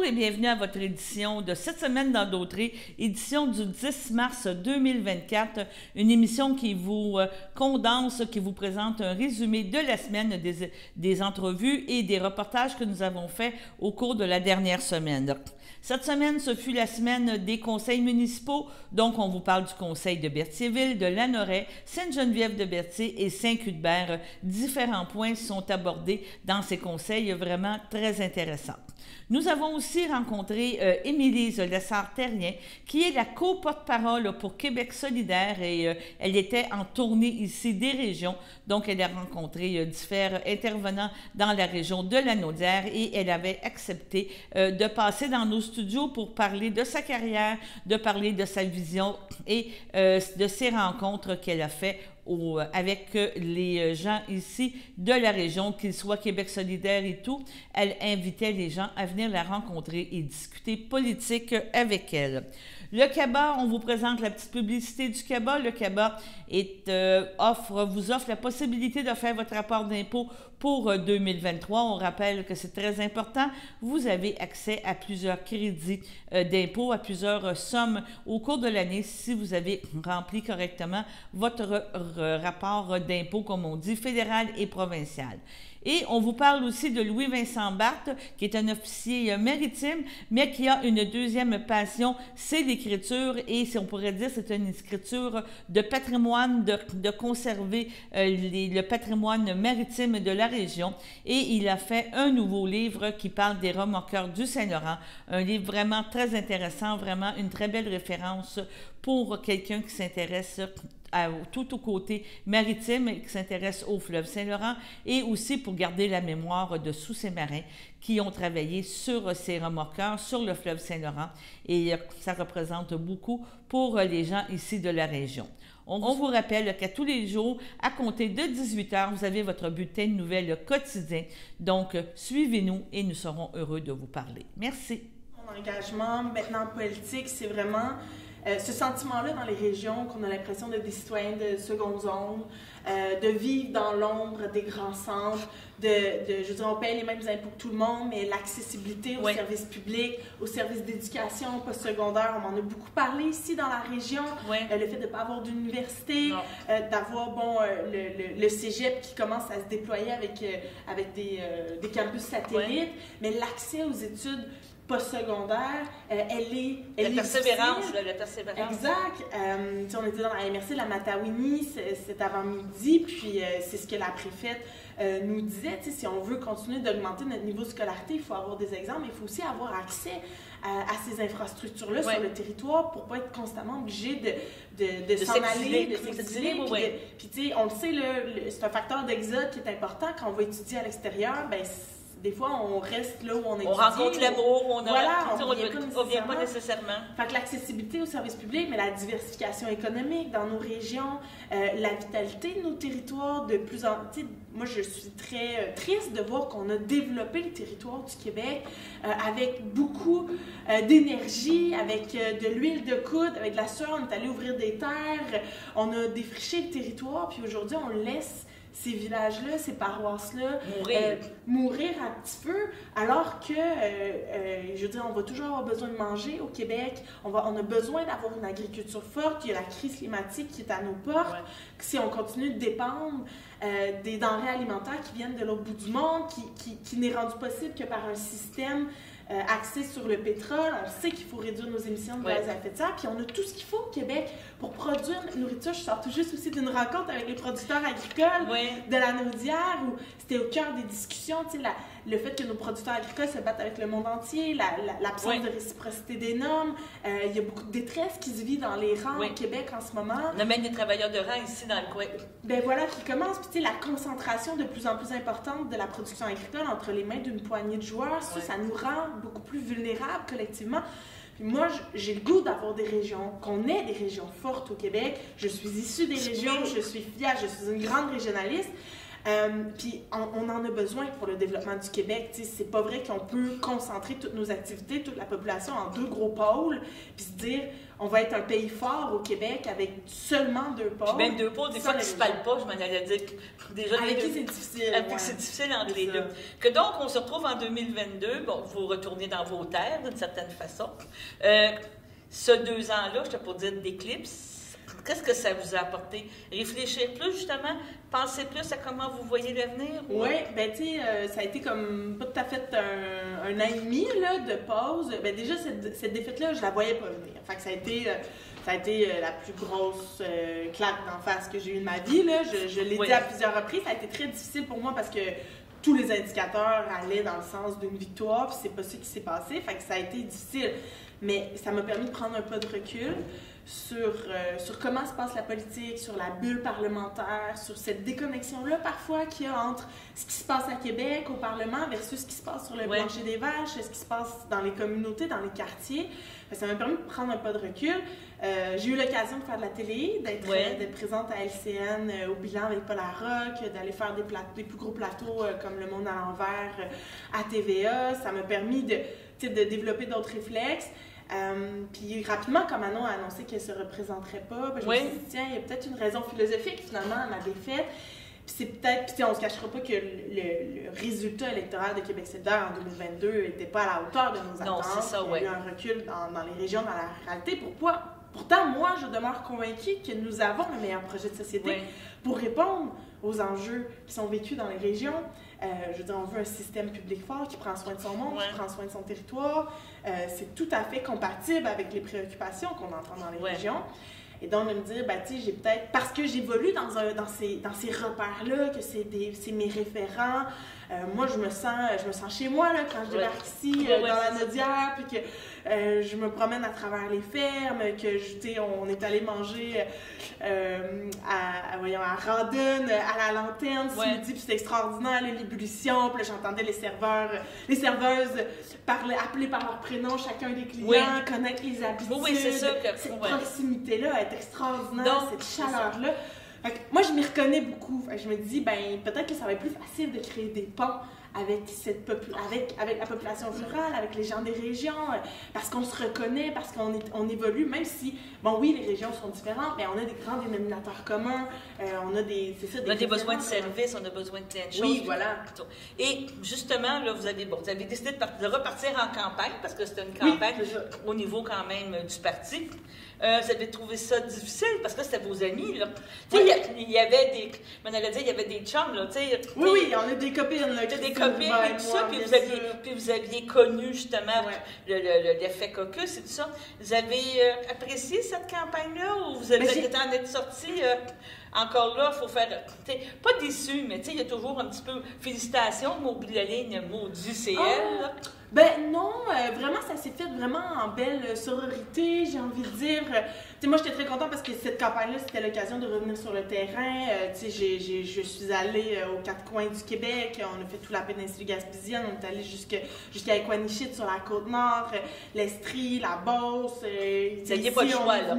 Bonjour et bienvenue à votre édition de cette semaine dans Dautré, édition du 10 mars 2024, une émission qui vous condense, qui vous présente un résumé de la semaine des entrevues et des reportages que nous avons faits au cours de la dernière semaine. Cette semaine, ce fut la semaine des conseils municipaux, donc on vous parle du conseil de Berthierville, de Lanoraie, Sainte-Geneviève-de-Berthier et Saint-Cuthbert. Différents points sont abordés dans ces conseils vraiment très intéressants. Nous avons aussi rencontré Émilise Lessard-Terrien, qui est la co-porte-parole pour Québec solidaire et elle était en tournée ici des régions. Donc, elle a rencontré différents intervenants dans la région de Lanaudière et elle avait accepté de passer dans nos studios pour parler de sa carrière, de parler de sa vision et de ses rencontres qu'elle a fait avec les gens ici de la région, qu'ils soient Québec solidaire et tout. Elle invitait les gens à venir la rencontrer et discuter politique avec elle. Le CABA, on vous présente la petite publicité du CABA. Le CABA vous offre la possibilité de faire votre rapport d'impôt pour 2023. On rappelle que c'est très important. Vous avez accès à plusieurs crédits d'impôt, à plusieurs sommes au cours de l'année si vous avez rempli correctement votre rapport d'impôt, comme on dit, fédéral et provincial. Et on vous parle aussi de Louis-Vincent Barthe, qui est un officier maritime, mais qui a une deuxième passion, c'est l'écriture. Et si on pourrait dire, c'est une écriture de patrimoine, de conserver le patrimoine maritime de la région. Et il a fait un nouveau livre qui parle des remorqueurs du Saint-Laurent. Un livre vraiment très intéressant, vraiment une très belle référence pour quelqu'un qui s'intéresse tout au côté maritime, qui s'intéresse au fleuve Saint-Laurent, et aussi pour garder la mémoire de tous ces marins qui ont travaillé sur ces remorqueurs, sur le fleuve Saint-Laurent, et ça représente beaucoup pour les gens ici de la région. On vous rappelle qu'à tous les jours, à compter de 18h, vous avez votre bulletin de nouvelles quotidien. Donc, suivez-nous et nous serons heureux de vous parler. Merci. Mon engagement maintenant politique, c'est vraiment ce sentiment-là dans les régions qu'on a l'impression d'être des citoyens de seconde zone, de vivre dans l'ombre des grands centres, je veux dire, on paye les mêmes impôts que tout le monde, mais l'accessibilité aux services publics, aux services d'éducation postsecondaire, on en a beaucoup parlé ici dans la région. Le fait de ne pas avoir d'université, d'avoir le cégep qui commence à se déployer avec des campus satellites, mais l'accès aux études postsecondaire, elle est persévérance. Exact. On était dans la MRC de la Matawini cet avant-midi, puis c'est ce que la préfète nous disait. Si on veut continuer d'augmenter notre niveau de scolarité, il faut avoir des exemples, mais il faut aussi avoir accès à ces infrastructures-là sur le territoire pour ne pas être constamment obligé de s'en aller, de s'exiler. Puis tu sais, on le sait, c'est un facteur d'exode qui est important quand on va étudier à l'extérieur. Des fois, on reste là où on étudie. On rencontre l'amour, on ne vient pas nécessairement. Fait que l'accessibilité aux services publics, mais la diversification économique dans nos régions, la vitalité de nos territoires, de plus en plus. Moi, je suis très triste de voir qu'on a développé le territoire du Québec avec beaucoup d'énergie, avec de l'huile de coude, avec de la sueur. On est allé ouvrir des terres, on a défriché le territoire, puis aujourd'hui, on laisse ces villages-là, ces paroisses-là, mourir un petit peu, alors que, je veux dire, on va toujours avoir besoin de manger au Québec, on a besoin d'avoir une agriculture forte, il y a la crise climatique qui est à nos portes. Si on continue de dépendre des denrées alimentaires qui viennent de l'autre bout du monde, qui n'est rendu possible que par un système axé sur le pétrole, on sait qu'il faut réduire nos émissions de gaz à effet de serre, puis on a tout ce qu'il faut au Québec pour produire notre nourriture. Je sors tout juste aussi d'une rencontre avec les producteurs agricoles de la Naudière, où c'était au cœur des discussions, tu sais, le fait que nos producteurs agricoles se battent avec le monde entier, l'absence de réciprocité des normes, il y a beaucoup de détresse qui se vit dans les rangs au Québec en ce moment. On a même des travailleurs de rang ici dans le coin. Ben voilà, qui commence, puis tu sais, la concentration de plus en plus importante de la production agricole entre les mains d'une poignée de joueurs, ça nous rend beaucoup plus vulnérables collectivement. Puis moi, j'ai le goût d'avoir des régions, qu'on ait des régions fortes au Québec. Je suis issue des régions, je suis fière, je suis une grande régionaliste. Puis on en a besoin pour le développement du Québec. C'est pas vrai qu'on peut concentrer toutes nos activités, toute la population en 2 gros pôles, puis se dire on va être un pays fort au Québec avec seulement 2 pôles. Puis même 2 pôles, des fois, qui ne se parlent pas, je m'en allais dire. Déjà, avec qui c'est difficile. Avec c'est difficile entre les deux. Que donc, on se retrouve en 2022, bon, vous retournez dans vos terres d'une certaine façon. Ce 2 ans-là, je te pour dire d'éclipse, qu'est-ce que ça vous a apporté? Réfléchir plus, justement? Penser plus à comment vous voyez l'avenir? Oui, bien, tu sais, ça a été comme pas tout à fait un an et demi là, de pause. Bien, déjà, cette défaite-là, je la voyais pas venir. Fait que ça a été la plus grosse claque d'en face que j'ai eue de ma vie. Là. Je l'ai dit à plusieurs reprises. Ça a été très difficile pour moi parce que tous les indicateurs allaient dans le sens d'une victoire, puis c'est pas ça qui s'est passé. Fait que ça a été difficile. Mais ça m'a permis de prendre un pas de recul sur comment se passe la politique, sur la bulle parlementaire, sur cette déconnexion-là parfois qu'il y a entre ce qui se passe à Québec, au Parlement, versus ce qui se passe sur le plancher des vaches, ce qui se passe dans les communautés, dans les quartiers. Ça m'a permis de prendre un pas de recul. J'ai eu l'occasion de faire de la télé, d'être présente à LCN au bilan avec Paul Larocque, d'aller faire des plus gros plateaux comme Le Monde à l'envers à TVA. Ça m'a permis de développer d'autres réflexes. Puis rapidement, quand Manon a annoncé qu'elle ne se représenterait pas, je me suis dit, tiens, il y a peut-être une raison philosophique finalement à ma défaite. Puis c'est peut-être, puis on ne se cachera pas que le résultat électoral de Québec solidaire en 2022 n'était pas à la hauteur de nos attentes. Non, c'est ça, Il y a eu un recul dans les régions, dans la ruralité. Pourtant, moi, je demeure convaincue que nous avons le meilleur projet de société pour répondre aux enjeux qui sont vécus dans les régions. Je veux dire, on veut un système public fort qui prend soin de son monde, qui prend soin de son territoire. C'est tout à fait compatible avec les préoccupations qu'on entend dans les régions. Et donc, de me dire, tu sais, j'ai peut-être... Parce que j'évolue dans ces repères-là, que c'est mes référents. Moi, je me sens chez moi, là, quand je débarque ici, dans la Nodière, puis que je me promène à travers les fermes, que, on est allé manger à Rawdon, à la Lanterne, ce midi, puis c'était extraordinaire, l'ébullition, puis là, j'entendais les serveuses appeler par leur prénom chacun des clients, connaître les habitudes. Oui, c'est ça. Cette proximité-là est extraordinaire, cette chaleur-là. Moi, je m'y reconnais beaucoup. Je me dis, peut-être que ça va être plus facile de créer des ponts avec la population rurale, avec les gens des régions, parce qu'on se reconnaît, parce qu'on évolue, même si, oui, les régions sont différentes, mais on a des grands dénominateurs communs, on a des besoins de services, on a besoin de plein de choses. Oui, voilà. Et justement, là, vous avez décidé de repartir en campagne, parce que c'était une campagne au niveau quand même du parti. Vous avez trouvé ça difficile parce que c'était vos amis, là. Tu sais, il y avait des... On allait dire, il y avait des chums, là, tu sais. Oui, on a des copines, là. Des copines et tout ça, puis vous aviez connu, justement, l'effet caucus et tout ça. Vous avez apprécié cette campagne-là ou vous avez en êtes sorti... encore là, il faut faire... Pas déçu, mais il y a toujours un petit peu... Félicitations, m'oublie la ligne, maudit, c'est elle, là. Non, vraiment, ça s'est fait vraiment en belle sororité, j'ai envie de dire. Moi, j'étais très contente parce que cette campagne-là, c'était l'occasion de revenir sur le terrain. Je suis allée aux 4 coins du Québec, on a fait toute la péninsule gaspésienne, on est allé jusqu'à Equanichit sur la Côte-Nord, l'Estrie, la Beauce. Vous n'aviez pas le choix, là.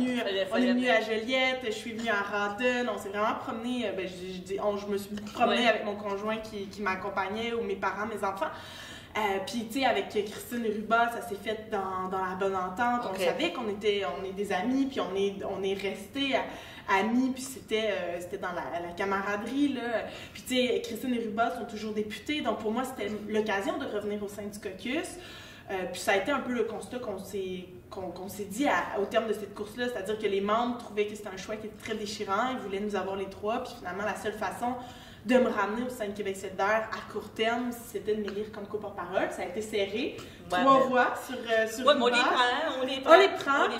On est venu à Joliette, je suis venue à Rawdon, on s'est vraiment promené, je me suis promenée avec mon conjoint qui m'accompagnait, ou mes parents, mes enfants. Puis, tu sais, avec Christine Rubas, ça s'est fait dans la bonne entente. On savait qu'on est des amis, puis on est restés amis, puis c'était dans la camaraderie, là. Puis, tu sais, Christine et Rubas sont toujours députés, donc pour moi, c'était l'occasion de revenir au sein du caucus. Puis ça a été un peu le constat qu'on s'est dit au terme de cette course-là, c'est-à-dire que les membres trouvaient que c'était un choix qui était très déchirant, ils voulaient nous avoir les 3, puis finalement, la seule façon de me ramener au sein de Québec solidaire à court terme, c'était de m'élire comme co-porte-parole. Ça a été serré. 3 voix sur on les prend.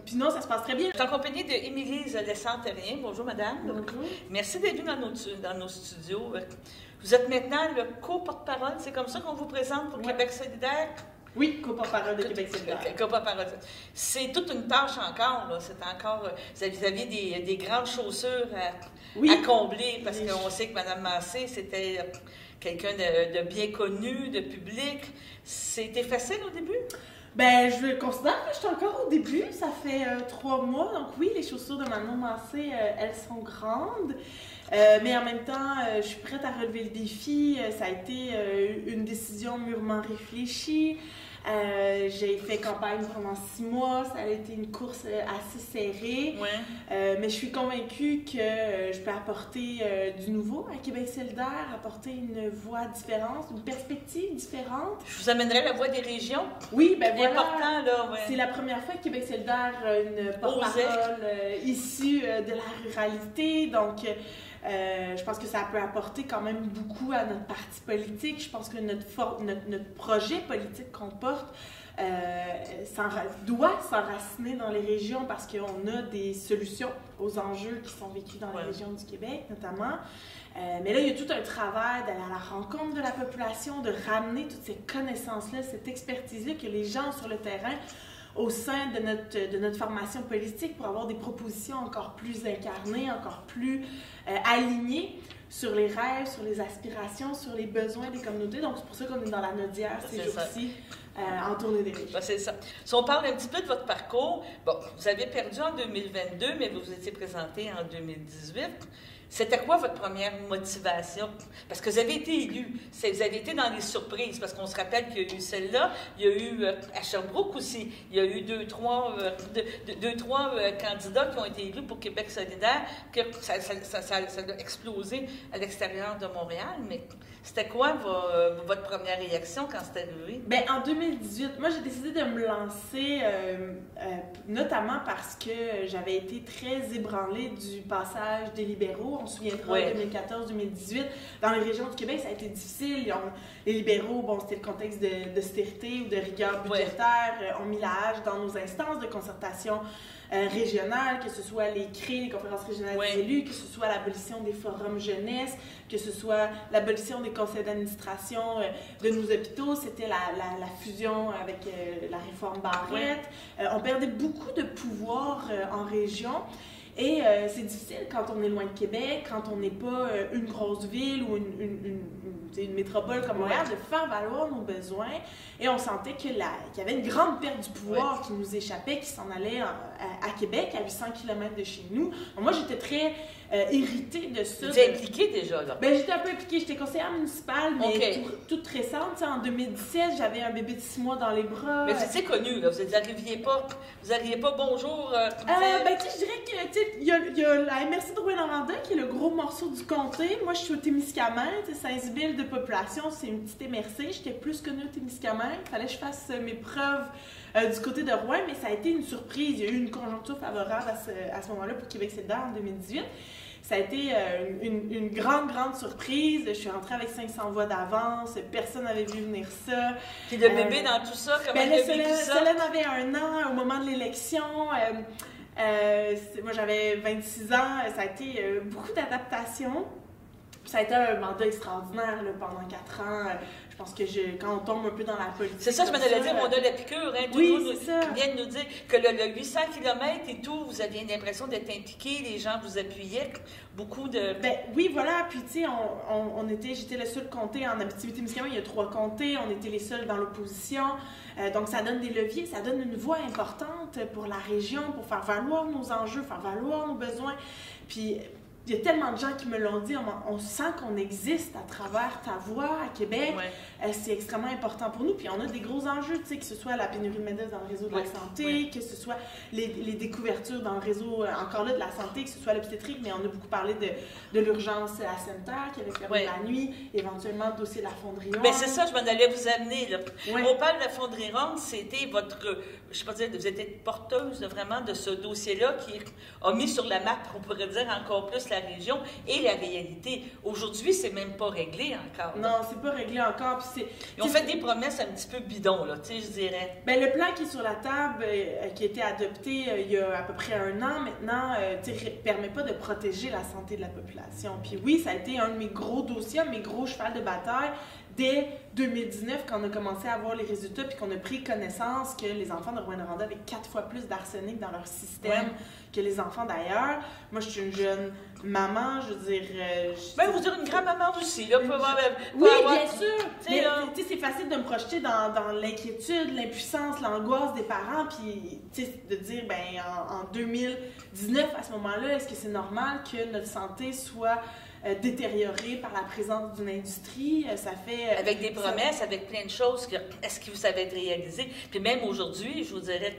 Puis non, ça se passe très bien. Je suis en compagnie d'Émilie Lessant-Terrien. Bonjour, madame. Bonjour. Merci d'être venue dans nos studios. Vous êtes maintenant le co-porte-parole. C'est comme ça qu'on vous présente pour Québec solidaire? Oui, co-porte-parole de Québec solidaire. Co-porte-parole. C'est toute une tâche encore, là. C'est encore... Vous aviez des grandes chaussures à combler, parce qu'on sait que Mme Massé, c'était quelqu'un de bien connu, de public. C'était facile au début? Je considère que je suis encore au début. Ça fait 3 mois. Donc oui, les chaussures de Manon Massé, elles sont grandes. Mais en même temps, je suis prête à relever le défi. Ça a été une décision mûrement réfléchie. J'ai fait campagne pendant 6 mois. Ça a été une course assez serrée. Ouais. Mais je suis convaincue que je peux apporter du nouveau à Québec solidaire, apporter une voix différente, une perspective différente. Je vous amènerai la voix des régions. Oui, ben C'est voilà. important, là. Ouais. C'est la première fois que Québec solidaire a une porte-parole issue de la ruralité. Donc, je pense que ça peut apporter quand même beaucoup à notre parti politique. Je pense que notre projet politique qu'on porte doit s'enraciner dans les régions parce qu'on a des solutions aux enjeux qui sont vécus dans les régions du Québec, notamment. Mais là, il y a tout un travail d'aller à la rencontre de la population, de ramener toutes ces connaissances-là, cette expertise-là que les gens sur le terrain au sein de notre formation politique pour avoir des propositions encore plus incarnées, encore plus alignées sur les rêves, sur les aspirations, sur les besoins des communautés. Donc, c'est pour ça qu'on est dans la Nodière ces jours-ci, en tournée des régions. C'est ça. Si on parle un petit peu de votre parcours, bon, vous avez perdu en 2022, mais vous vous étiez présenté en 2018. C'était quoi votre première motivation? Parce que vous avez été élu, vous avez été dans les surprises, parce qu'on se rappelle qu'il y a eu celle-là, il y a eu à Sherbrooke aussi, il y a eu deux, trois candidats qui ont été élus pour Québec solidaire, que ça a explosé à l'extérieur de Montréal, mais c'était quoi votre première réaction quand c'est arrivé? Bien, en 2018, moi, j'ai décidé de me lancer, notamment parce que j'avais été très ébranlée du passage des libéraux. On se souviendra, 2014-2018, dans les régions du Québec, ça a été difficile. Les libéraux, bon, c'était le contexte d'austérité ou de rigueur budgétaire, ont mis la hache dans nos instances de concertation régionales, que ce soit les CRI, les conférences régionales des élus, que ce soit l'abolition des forums jeunesse, que ce soit l'abolition des conseils d'administration de nos hôpitaux. C'était la fusion avec la réforme Barrette. On perdait beaucoup de pouvoir en région. Et c'est difficile quand on est loin de Québec, quand on n'est pas une grosse ville ou une métropole comme Montréal, de faire valoir nos besoins. Et on sentait qu'il y avait une grande perte du pouvoir qui nous échappait, qui s'en allait à Québec, à 800 km de chez nous. Donc, moi, j'étais très irritée de ça. Vous êtes impliquée déjà, là? Ben, j'étais un peu impliquée. J'étais conseillère municipale, mais toute récente. En 2017, j'avais un bébé de 6 mois dans les bras. Mais c'est connu, là. Vous n'arriviez pas, bonjour. Ben, tu sais, je dirais que, il y a la MRC de Rouyn-Noranda qui est le gros morceau du comté. Moi, je suis au Témiscamingue. 16 000 de population, c'est une petite MRC. J'étais plus connue au Témiscamingue. Il fallait que je fasse mes preuves du côté de Rouyn, mais ça a été une surprise. Il y a eu une conjoncture favorable à ce moment-là pour Québec solidaire en 2018. Ça a été une grande surprise. Je suis rentrée avec 500 voix d'avance. Personne n'avait vu venir ça. Puis le bébé dans tout ça, comment il a vécu ça? Solène avait 1 an au moment de l'élection. Moi, j'avais 26 ans. Ça a été beaucoup d'adaptation. Ça a été un mandat extraordinaire là, pendant 4 ans. Je pense que quand on tombe un peu dans la politique... C'est ça, je m'en allais dire, on a la piqûre. Hein, oui, c'est ça. Vient de nous dire que le 800 km et tout, vous aviez l'impression d'être impliqué, les gens vous appuyaient, beaucoup de... Ben oui, voilà. Puis, tu sais, j'étais le seul comté en Abitibi-Témiscamingue. Il y a 3 comtés. On était les seuls dans l'opposition. Donc, ça donne des leviers, ça donne une voix importante pour la région, pour faire valoir nos enjeux, faire valoir nos besoins. Puis... il y a tellement de gens qui me l'ont dit, on sent qu'on existe à travers ta voix à Québec. C'est extrêmement important pour nous. Puis on a des gros enjeux, tu sais, que ce soit la pénurie de main-d'œuvre dans le réseau de la santé, que ce soit les découvertures dans le réseau, encore là, de la santé, que ce soit l'obstétrique, mais on a beaucoup parlé de l'urgence à Sainte-Terre, qui avait fermé la nuit, éventuellement le dossier de la fonderie ronde. Bien, c'est ça, je m'en allais vous amener, là. On parle de la fonderie ronde, c'était votre, je sais pas dire, vous êtes porteuse vraiment de ce dossier-là qui a mis sur la map, on pourrait dire, encore plus la région et la réalité. Aujourd'hui, c'est même pas réglé encore. Non, c'est pas réglé encore. Puis ils ont fait des promesses un petit peu bidons, là, tu sais, je dirais. Bien, le plan qui est sur la table, qui a été adopté il y a à peu près 1 an maintenant, permet pas de protéger la santé de la population. Puis oui, ça a été un de mes gros dossiers, un de mes gros chevals de bataille. Dès 2019, quand on a commencé à voir les résultats, puis qu'on a pris connaissance que les enfants de Rouyn-Noranda avaient 4 fois plus d'arsenic dans leur système que les enfants d'ailleurs. Moi, je suis une jeune maman, je veux dire... Ben, vous dire une grand-maman aussi, là. Oui, bien sûr! Mais, tu sais, c'est facile de me projeter dans l'inquiétude, l'impuissance, l'angoisse des parents, puis de dire, ben en 2019, à ce moment-là, est-ce que c'est normal que notre santé soit détériorée par la présence d'une industrie? Ça fait... avec des promesses, avec plein de choses, est-ce que ça va être réalisé? Puis même aujourd'hui, je vous dirais,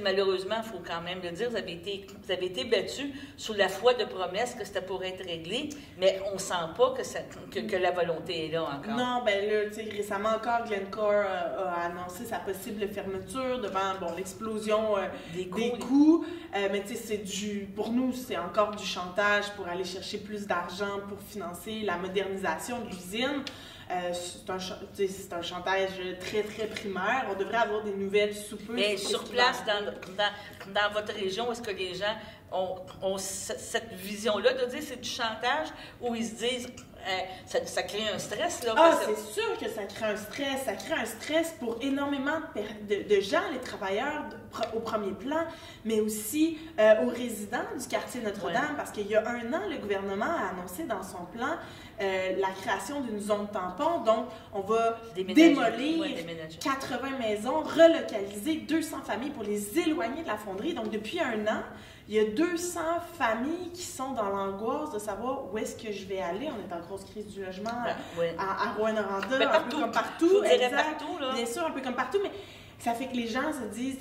malheureusement, il faut quand même le dire, vous avez été battus sous la foi de promesses que c'était pour être réglé, mais on ne sent pas que la volonté est là encore. Non, ben là, récemment encore, Glencore a annoncé sa possible fermeture devant l'explosion des coûts. Mais pour nous, c'est encore du chantage pour aller chercher plus d'argent pour financer la modernisation de l'usine. C'est un chantage très, très primaire. On devrait avoir des nouvelles sous peu. Mais sur place, dans votre région, est-ce que les gens ont cette vision-là de dire c'est du chantage ou ils se disent ça crée un stress? Là, c'est sûr que ça crée un stress. Ça crée un stress pour énormément de gens, les travailleurs au premier plan, mais aussi aux résidents du quartier Notre-Dame, parce qu'il y a 1 an, le gouvernement a annoncé dans son plan la création d'une zone tampon. Donc, on va démolir 80 maisons, relocaliser 200 familles pour les éloigner de la fonderie. Donc, depuis 1 an, il y a 200 familles qui sont dans l'angoisse de savoir où est-ce que je vais aller. On est en grosse crise du logement à Rouyn-Noranda, un peu comme partout. Partout là. Bien sûr, un peu comme partout, mais ça fait que les gens se disent...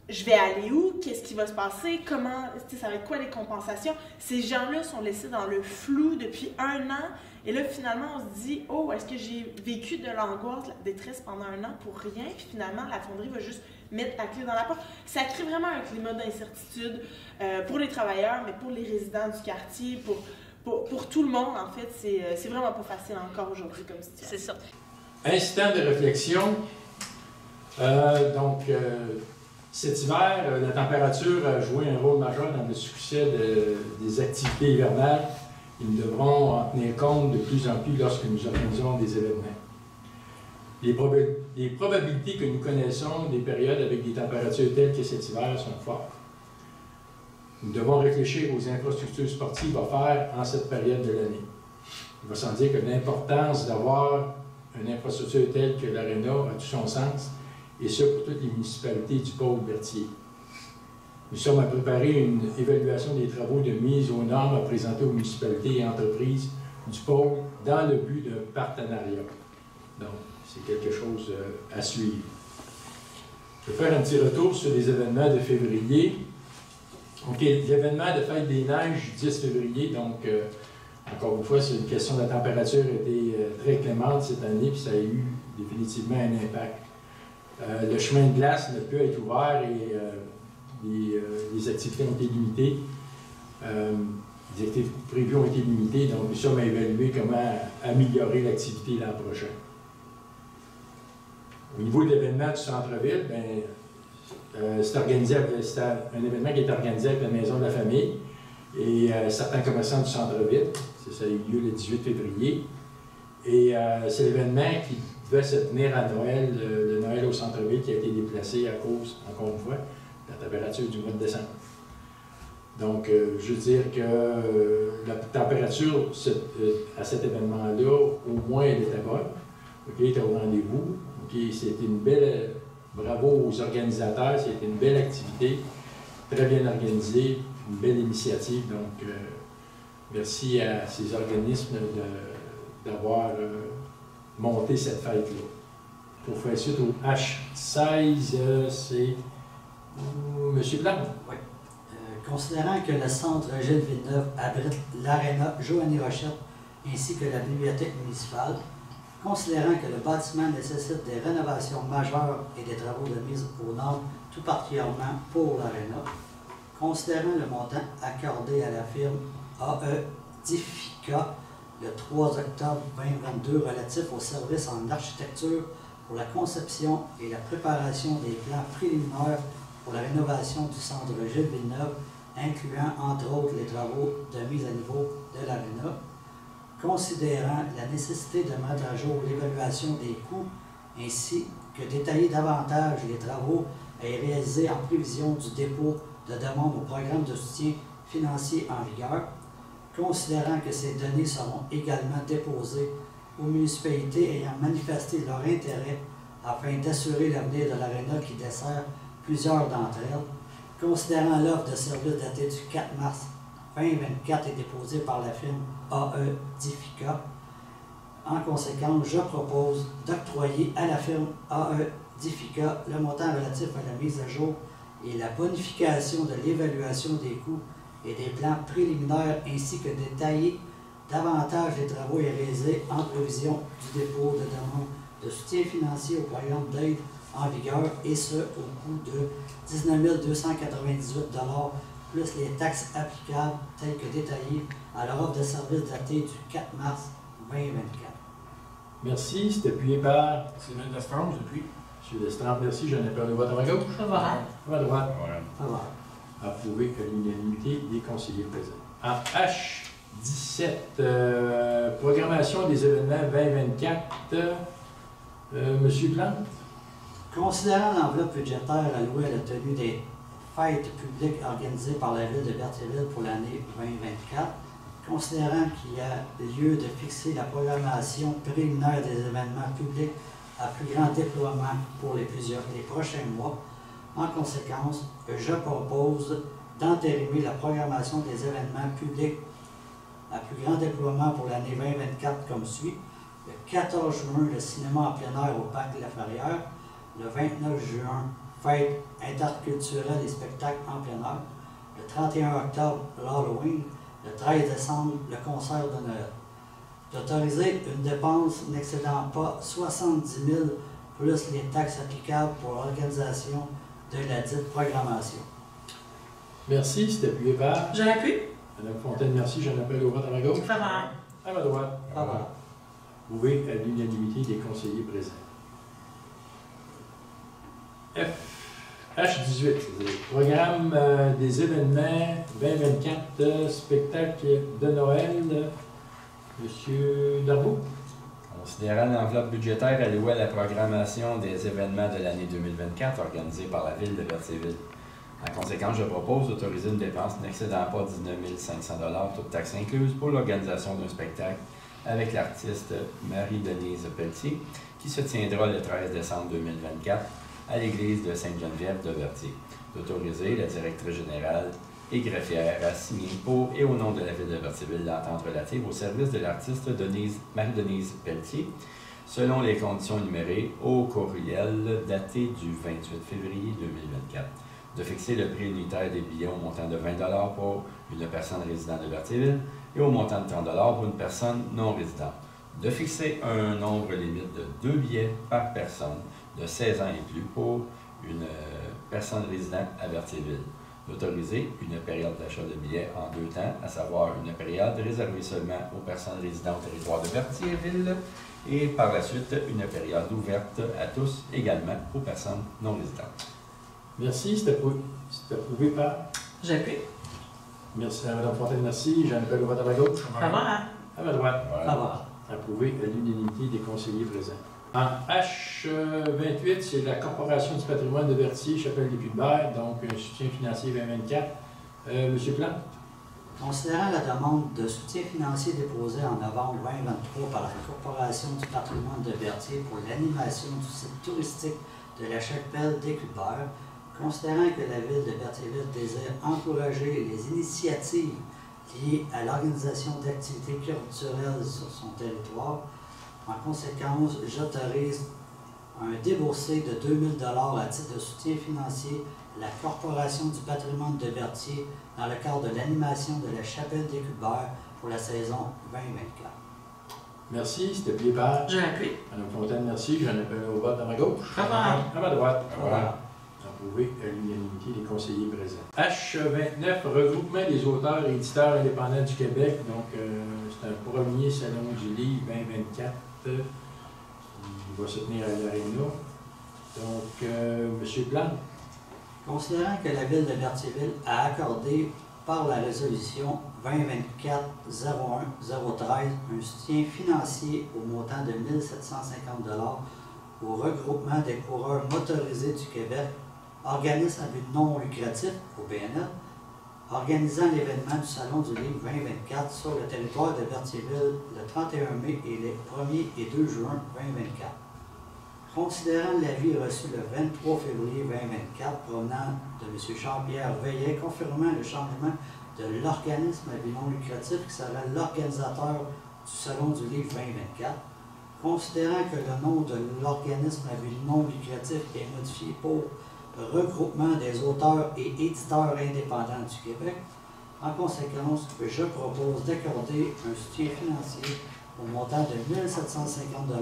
Je vais aller où? Qu'est-ce qui va se passer? Comment? Ça va être quoi les compensations? Ces gens-là sont laissés dans le flou depuis 1 an. Et là, finalement, on se dit, oh, est-ce que j'ai vécu de l'angoisse, de la détresse pendant 1 an pour rien? Puis finalement, la fonderie va juste mettre la clé dans la porte. Ça crée vraiment un climat d'incertitude pour les travailleurs, mais pour les résidents du quartier, pour tout le monde, en fait. C'est vraiment pas facile encore aujourd'hui comme situation. C'est ça. Instant de réflexion. Cet hiver, la température a joué un rôle majeur dans le succès des activités hivernales et nous devrons en tenir compte de plus en plus lorsque nous organisons des événements. Les probabilités que nous connaissons des périodes avec des températures telles que cet hiver sont fortes. Nous devons réfléchir aux infrastructures sportives offertes en cette période de l'année. Il va sans dire que l'importance d'avoir une infrastructure telle que l'Arena a tout son sens, et ce pour toutes les municipalités du pôle Berthier. Nous sommes à préparer une évaluation des travaux de mise aux normes à présenter aux municipalités et entreprises du pôle dans le but d'un partenariat. Donc, c'est quelque chose à suivre. Je vais faire un petit retour sur les événements de février. OK, l'événement de Fête des Neiges du 10 février, donc, encore une fois, c'est une question de la température a été très clémente cette année, puis ça a eu définitivement un impact. Le chemin de glace n'a pu être ouvert et les activités ont été limitées. Les activités prévues ont été limitées, donc nous sommes à évaluer comment améliorer l'activité l'an prochain. Au niveau de l'événement du centre-ville, c'est un événement qui est organisé avec la Maison de la Famille et certains commerçants du centre-ville. Ça a eu lieu le 18 février. Et c'est l'événement qui devait se tenir à Noël, le Noël au centre-ville, qui a été déplacé à cause, encore une fois, de la température du mois de décembre. Donc, je veux dire que la température à cet événement-là, au moins, elle était bonne. OK, elle était au rendez-vous. OK, c'était une belle... Bravo aux organisateurs, c'était une belle activité, très bien organisée, une belle initiative. Donc, merci à ces organismes d'avoir monté cette fête-là. Pour faire suite au H16, c'est M. Blanc. Oui. Considérant que le centre Gilles Villeneuve abrite l'Arena Joanie Rochette ainsi que la bibliothèque municipale, considérant que le bâtiment nécessite des rénovations majeures et des travaux de mise aux normes, tout particulièrement pour l'Arena, considérant le montant accordé à la firme AE-Difica le 3 octobre 2022 relatif aux services en architecture pour la conception et la préparation des plans préliminaires pour la rénovation du centre Gilles Villeneuve, incluant entre autres les travaux de mise à niveau de l'Arena, considérant la nécessité de mettre à jour l'évaluation des coûts ainsi que détailler davantage les travaux à réaliser en prévision du dépôt de demande au programme de soutien financier en vigueur, considérant que ces données seront également déposées aux municipalités ayant manifesté leur intérêt afin d'assurer l'avenir de l'aréna qui dessert plusieurs d'entre elles. Considérant l'offre de service datée du 4 mars 2024 et déposée par la firme AE Difica, en conséquence, je propose d'octroyer à la firme AE Difica le montant relatif à la mise à jour et la bonification de l'évaluation des coûts et des plans préliminaires ainsi que détailler davantage les travaux et réalisés en prévision du dépôt de demande de soutien financier au programme d'aide en vigueur et ce au coût de 19 298 $ plus les taxes applicables telles que détaillées à leur offre de service datée du 4 mars 2024. Merci. C'est appuyé par Sylvain Destrempe, depuis. M. Destrempe. Merci. J'en ai peur de vote à ma gauche. Favorable. À ma droite. Favorable. Approuvé à l'unanimité des conseillers présents. En H17, programmation des événements 2024. Monsieur Plante. Considérant l'enveloppe budgétaire allouée à la tenue des fêtes publiques organisées par la Ville de Berthierville pour l'année 2024, considérant qu'il y a lieu de fixer la programmation préliminaire des événements publics à plus grand déploiement pour les prochains mois, en conséquence, je propose d'entérimer la programmation des événements publics à plus grand déploiement pour l'année 2024 comme suit. Le 14 juin, le cinéma en plein air au Parc Laferrière. Le 29 juin, fête interculturelle et spectacles en plein air. Le 31 octobre, l'Halloween. Le 13 décembre, le concert de Noël. D'autoriser une dépense n'excédant pas 70 000 plus les taxes applicables pour l'organisation de la dite programmation. Merci. C'est appuyé par Je l'appuie. Mme Fontaine. Merci. J'en appelle au vote à ma gauche. Favorable. À ma droite. Favorable. Approuvé à l'unanimité des conseillers présents. H18, programme des événements 2024, spectacle de Noël. Monsieur Darbeau. Considérant l'enveloppe budgétaire allouée à la programmation des événements de l'année 2024 organisés par la Ville de Berthierville. En conséquence, je propose d'autoriser une dépense n'excédant pas 19 500 $, toutes taxes incluses, pour l'organisation d'un spectacle avec l'artiste Marie-Denise Pelletier, qui se tiendra le 13 décembre 2024 à l'église de Sainte-Geneviève de Berthier. D'autoriser la directrice générale et greffière à signer pour et au nom de la Ville de Berthierville l'entente relative au service de l'artiste Marie-Denise Pelletier, selon les conditions énumérées au courriel daté du 28 février 2024. De fixer le prix unitaire des billets au montant de 20 $ pour une personne résidente de Berthierville et au montant de 30 $ pour une personne non résidente. De fixer un nombre limite de 2 billets par personne de 16 ans et plus pour une personne résidente à Berthierville. D'autoriser une période d'achat de billets en 2 temps, à savoir une période réservée seulement aux personnes résidentes au territoire de Berthierville et par la suite une période ouverte à tous, également aux personnes non résidentes. Merci. C'est approuvé par. J'appuie. Merci à Mme Fontaine. Merci. J'en appelle au vote à ma gauche. Favorable. À ma droite. Favorable. Approuvé à l'unanimité des conseillers présents. En H28, c'est la Corporation du patrimoine de Berthier, Chapelle-des-Puy-de-Bère, donc un soutien financier 2024. Monsieur Plante. Considérant la demande de soutien financier déposée en novembre 2023 par la Corporation du patrimoine de Berthier pour l'animation du site touristique de la Chapelle-des-Puy-de-Bère, considérant que la Ville de Berthierville désire encourager les initiatives liées à l'organisation d'activités culturelles sur son territoire, en conséquence, j'autorise un déboursé de 2 000 $ à titre de soutien financier à la Corporation du patrimoine de Berthier dans le cadre de l'animation de la Chapelle-des-Puy-de-Bère pour la saison 2024. Merci. C'est appuyé par. Je l'appuie. Mme Fontaine. Merci. J'en appelle au vote à ma gauche. Favorable. À ma droite. Favorable. Approuvé à l'unanimité des conseillers présents. H29, regroupement des auteurs et éditeurs indépendants du Québec. Donc, c'est un premier salon du livre 2024. Il va se tenir à l'Aréna. Donc, M. Plante. Considérant que la Ville de Berthierville a accordé par la résolution 2024-01-013 un soutien financier au montant de 1 750 $ au regroupement des coureurs motorisés du Québec, organisme à but non lucratif, au BNL, organisant l'événement du Salon du Livre 2024 sur le territoire de Berthierville le 31 mai et les 1er et 2 juin 2024. Considérant l'avis reçu le 23 février 2024 provenant de M. Jean-Pierre Veillet confirmant le changement de l'organisme à but non lucratif qui sera l'organisateur du Salon du Livre 2024, considérant que le nom de l'organisme à but non lucratif est modifié pour Regroupement des auteurs et éditeurs indépendants du Québec, en conséquence, je propose d'accorder un soutien financier au montant de 1 750 $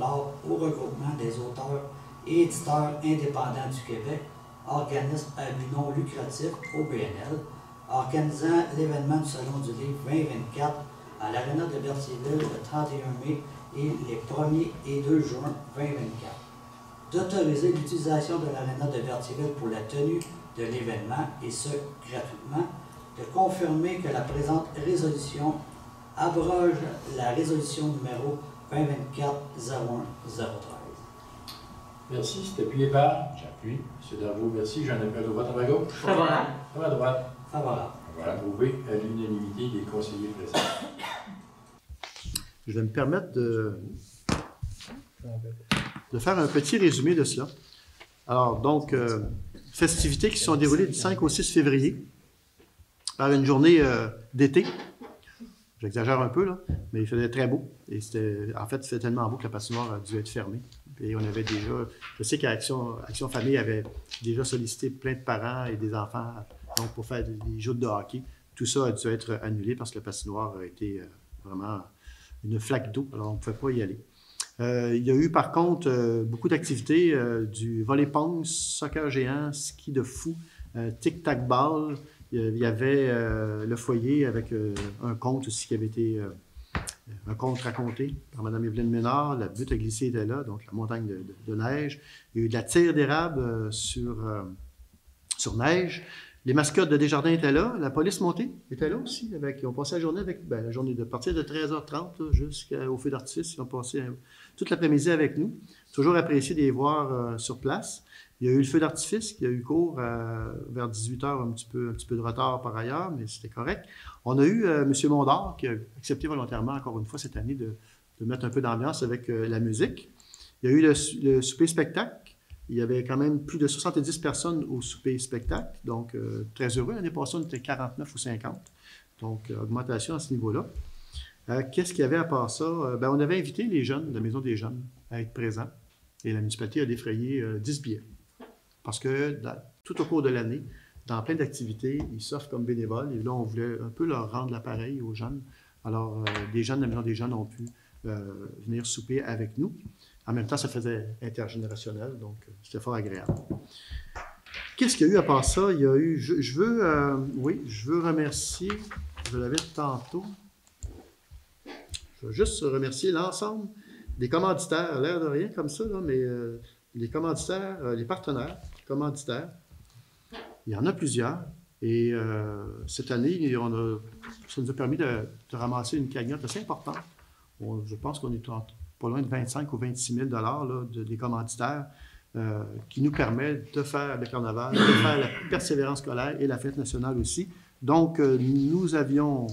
au regroupement des auteurs et éditeurs indépendants du Québec, organisme à but non lucratif, OBNL, organisant l'événement du Salon du Livre 2024 à l'Arena de Berthierville le 31 mai et les 1er et 2 juin 2024. D'autoriser l'utilisation de l'Arena de Berthierville pour la tenue de l'événement, et ce, gratuitement, de confirmer que la présente résolution abroge la résolution numéro 2024-01-013. Merci. C'est appuyé par J'appuie. M. Darvaux. Merci. J'en appelle à droite, à ma gauche. Favorable. À ma droite. Favorable. Voilà. Approuvé à l'unanimité des conseillers présents. Je vais me permettre de faire un petit résumé de cela. Alors, donc, festivités qui se sont déroulées du 5 au 6 février par une journée d'été. J'exagère un peu, là, mais il faisait très beau. Et en fait, c'était tellement beau que la patinoire a dû être fermée. Et on avait déjà, je sais qu'Action Famille avait déjà sollicité plein de parents et des enfants donc pour faire des jeux de hockey. Tout ça a dû être annulé parce que la patinoire a été vraiment une flaque d'eau, alors on ne pouvait pas y aller. Il y a eu par contre beaucoup d'activités, du volley-pong, soccer géant, ski de fou, tic-tac-ball. Il y avait le foyer avec un conte aussi qui avait été un conte raconté par Mme Evelyne Ménard. La butte à glisser était là, donc la montagne de neige. Il y a eu de la tire d'érable sur neige. Les mascottes de Desjardins étaient là. La police montée était là aussi. Ils ont passé la journée la journée de partir de 13h30 jusqu'au feu d'artifice. Ils ont passé toute l'après-midi avec nous. Toujours apprécié de les voir sur place. Il y a eu le feu d'artifice qui a eu cours vers 18h, un petit peu de retard par ailleurs, mais c'était correct. On a eu M. Mondor qui a accepté volontairement, encore une fois, cette année, de mettre un peu d'ambiance avec la musique. Il y a eu le souper-spectacle. Il y avait quand même plus de 70 personnes au souper-spectacle, donc très heureux. L'année passée, on était 49 ou 50, donc augmentation à ce niveau-là. Qu'est-ce qu'il y avait à part ça? On avait invité les jeunes de la Maison des jeunes à être présents et la municipalité a défrayé 10 billets. Parce que tout au cours de l'année, dans plein d'activités, ils s'offrent comme bénévoles et là, on voulait un peu leur rendre l'appareil aux jeunes. Alors, des jeunes de la Maison des jeunes ont pu venir souper avec nous. En même temps, ça faisait intergénérationnel, donc c'était fort agréable. Qu'est-ce qu'il y a eu à part ça? Il y a eu, je veux remercier, je l'avais tantôt, je veux juste remercier l'ensemble des commanditaires, l'air de rien comme ça, là, mais les commanditaires, les partenaires commanditaires, il y en a plusieurs. Et cette année, ça nous a permis de ramasser une cagnotte assez importante. Je pense qu'on est pas loin de 25 ou 26 000 $ des commanditaires qui nous permet de faire le carnaval, de faire la persévérance scolaire et la fête nationale aussi. Donc, nous avions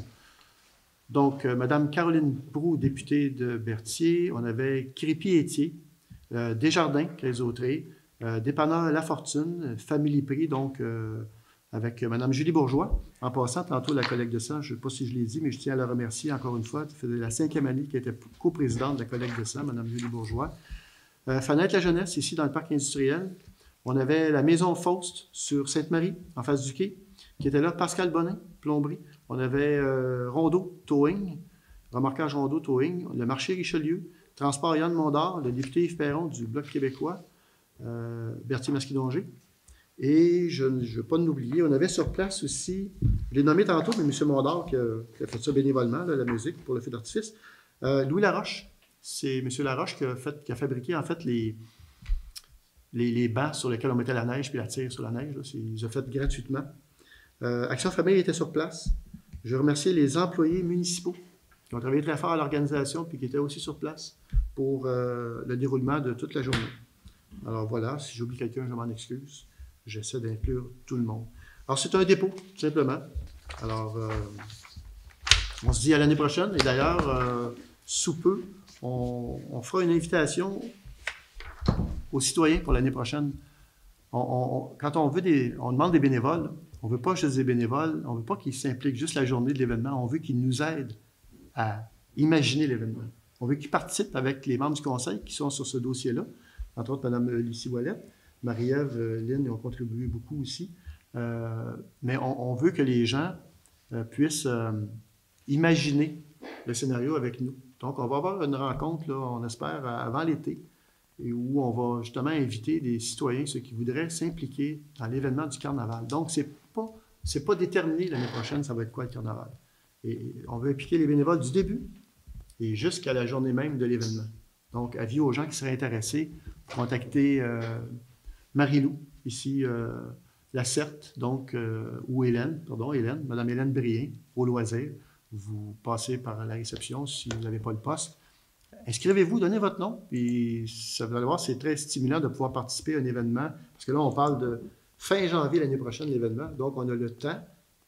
Mme Caroline Proux, députée de Berthier, on avait Crépy-Étier, Desjardins, Caiseautré, Dépanneur La Fortune, Family Prix, donc avec Mme Julie Bourgeois. En passant, tantôt, la collecte de sang, je ne sais pas si je l'ai dit, mais je tiens à la remercier encore une fois. Ça faisait la 5e année qu'elle était coprésidente de la collecte de sang, Mme Julie Bourgeois. Fenêtre la jeunesse, ici dans le parc industriel. On avait la Maison Faust sur Sainte-Marie, en face du quai, qui était là. Pascal Bonin, plomberie. On avait Rondeau, towing, remorquage Rondeau, towing. Le marché Richelieu, transport Yann Mondor, le député Yves Perron du Bloc québécois, Berthier-Masquidongé. Et je ne veux pas l'oublier, on avait sur place aussi, je l'ai nommé tantôt, mais M. Mondor qui a fait ça bénévolement, là, la musique pour le feu d'artifice. Louis Laroche, c'est M. Laroche qui a fabriqué en fait les bancs sur lesquels on mettait la neige puis la tire sur la neige. Là, il les a fait gratuitement. Action Famille était sur place. Je remercie les employés municipaux qui ont travaillé très fort à l'organisation puis qui étaient aussi sur place pour le déroulement de toute la journée. Alors voilà, si j'oublie quelqu'un, je m'en excuse. J'essaie d'inclure tout le monde. Alors, c'est un dépôt, tout simplement. Alors, on se dit à l'année prochaine. Et d'ailleurs, sous peu, on fera une invitation aux citoyens pour l'année prochaine. Quand on demande des bénévoles, on ne veut pas juste des bénévoles, on ne veut pas qu'ils s'impliquent juste la journée de l'événement, on veut qu'ils nous aident à imaginer l'événement. On veut qu'ils participent avec les membres du conseil qui sont sur ce dossier-là, entre autres Mme Lucie Ouellette, Marie-Ève, Lynn, ils ont contribué beaucoup aussi. Mais on veut que les gens puissent imaginer le scénario avec nous. Donc, on va avoir une rencontre, là, on espère, avant l'été, et où on va justement inviter des citoyens, ceux qui voudraient s'impliquer dans l'événement du carnaval. Donc, c'est pas déterminé l'année prochaine, ça va être quoi le carnaval. Et on veut impliquer les bénévoles du début et jusqu'à la journée même de l'événement. Donc, avis aux gens qui seraient intéressés, contacter Marie-Lou, ici, la CERT, donc, ou Hélène, Mme Hélène Brien, au loisir. Vous passez par la réception si vous n'avez pas le poste. Inscrivez-vous, donnez votre nom, puis ça, vous allez voir, c'est très stimulant de pouvoir participer à un événement, parce que là, on parle de fin janvier l'année prochaine, l'événement, donc on a le temps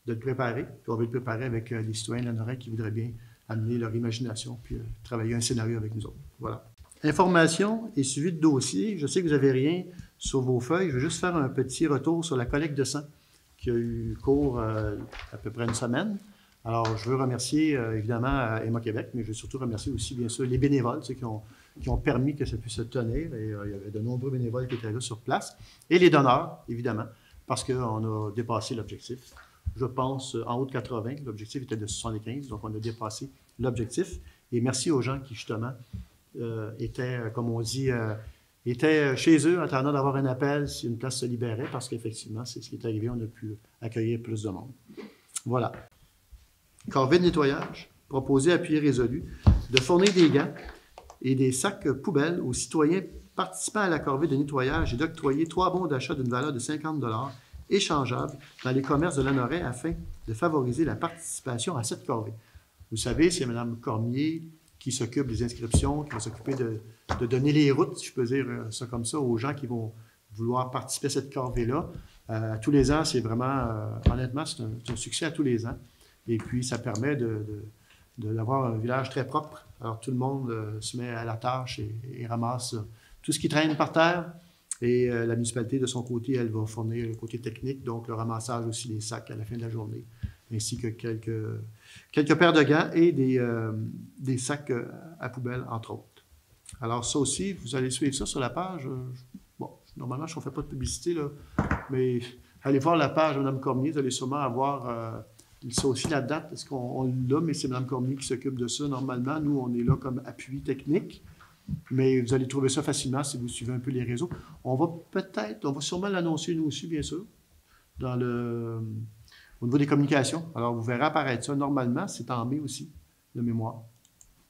de le préparer, puis on veut le préparer avec les citoyens de Lanoraie qui voudraient bien amener leur imagination, puis travailler un scénario avec nous autres. Voilà. Information et suivi de dossier. Je sais que vous n'avez rien sur vos feuilles, je veux juste faire un petit retour sur la collecte de sang qui a eu cours à peu près une semaine. Alors, je veux remercier évidemment Emma Québec, mais je veux surtout remercier aussi, bien sûr, les bénévoles, ceux qui ont permis que ça puisse se tenir. Et il y avait de nombreux bénévoles qui étaient là sur place. Et les donneurs, évidemment, parce qu'on a dépassé l'objectif. Je pense en haut de 80, l'objectif était de 75, donc on a dépassé l'objectif. Et merci aux gens qui, justement, étaient, comme on dit, étaient chez eux en attendant d'avoir un appel si une place se libérait, parce qu'effectivement, c'est ce qui est arrivé, on a pu accueillir plus de monde. Voilà. Corvée de nettoyage, proposé appui résolu, de fournir des gants et des sacs poubelles aux citoyens participant à la corvée de nettoyage et d'octroyer 3 bons d'achat d'une valeur de 50 $ échangeables dans les commerces de Lanoraie afin de favoriser la participation à cette corvée. Vous savez, c'est Mme Cormier qui s'occupe des inscriptions, qui va s'occuper de donner les routes, si je peux dire ça comme ça, aux gens qui vont vouloir participer à cette corvée-là. Tous les ans, c'est vraiment, honnêtement, c'est un succès à tous les ans. Et puis, ça permet d'avoir un village très propre. Alors, tout le monde se met à la tâche et ramasse tout ce qui traîne par terre. Et la municipalité, de son côté, elle va fournir le côté technique, donc le ramassage aussi des sacs à la fin de la journée, ainsi que quelques paires de gants et des sacs à poubelle, entre autres. Alors, ça aussi, vous allez suivre ça sur la page. Bon, normalement, je ne fais pas de publicité, là, mais allez voir la page de Mme Cormier, vous allez sûrement avoir... ça aussi, la date, est-ce qu'on l'a, mais c'est Mme Cormier qui s'occupe de ça normalement. Nous, on est là comme appui technique, mais vous allez trouver ça facilement si vous suivez un peu les réseaux. On va sûrement l'annoncer nous aussi, bien sûr, au niveau des communications. Alors, vous verrez apparaître ça. Normalement, c'est en mai aussi, de mémoire.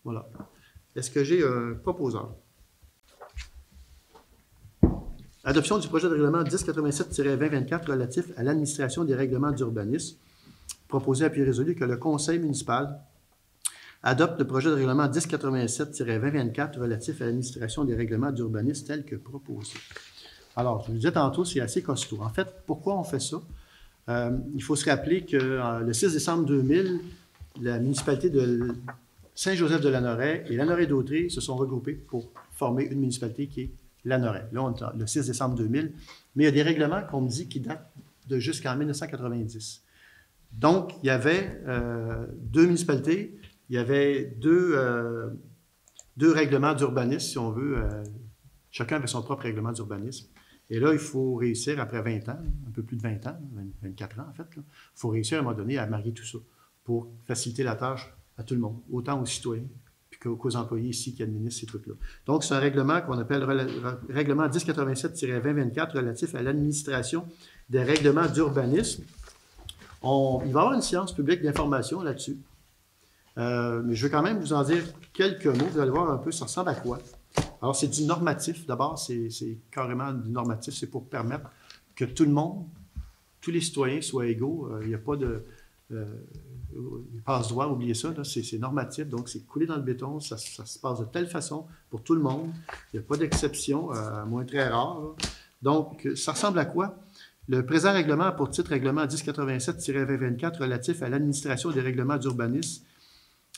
Voilà. Est-ce que j'ai un proposeur? Adoption du projet de règlement 1087-2024 relatif à l'administration des règlements d'urbanisme. Proposé à appui résolu que le conseil municipal adopte le projet de règlement 1087-2024 relatif à l'administration des règlements d'urbanisme tel que proposé. Alors, je vous disais tantôt, c'est assez costaud. En fait, pourquoi on fait ça? Il faut se rappeler que le 6 décembre 2000, la municipalité de Saint-Joseph-de-Lanoraie et Lanoraie-Dautrey se sont regroupés pour former une municipalité qui est Lanoraie. Là, on est le 6 décembre 2000, mais il y a des règlements qu'on me dit qui datent de jusqu'en 1990. Donc, il y avait 2 municipalités, il y avait deux règlements d'urbanisme, si on veut. Chacun avait son propre règlement d'urbanisme. Et là, il faut réussir, après 20 ans, un peu plus de 20 ans, 24 ans en fait, il faut réussir à un moment donné à marier tout ça pour faciliter la tâche à tout le monde, autant aux citoyens qu'aux employés ici qui administrent ces trucs-là. Donc, c'est un règlement qu'on appelle règlement 1087-2024 relatif à l'administration des règlements d'urbanisme. Il va y avoir une séance publique d'information là-dessus. Mais je vais quand même vous en dire quelques mots. Vous allez voir un peu, ça ressemble à quoi. Alors, c'est du normatif. D'abord, c'est carrément du normatif. C'est pour permettre que tout le monde, tous les citoyens soient égaux. Il n'y a pas de passe-droit, oubliez ça. C'est normatif, donc c'est coulé dans le béton. Ça se passe de telle façon pour tout le monde. Il n'y a pas d'exception, à moins très rare. Là. Donc, ça ressemble à quoi? Le présent règlement a pour titre Règlement 1087-2024 relatif à l'administration des règlements d'urbanisme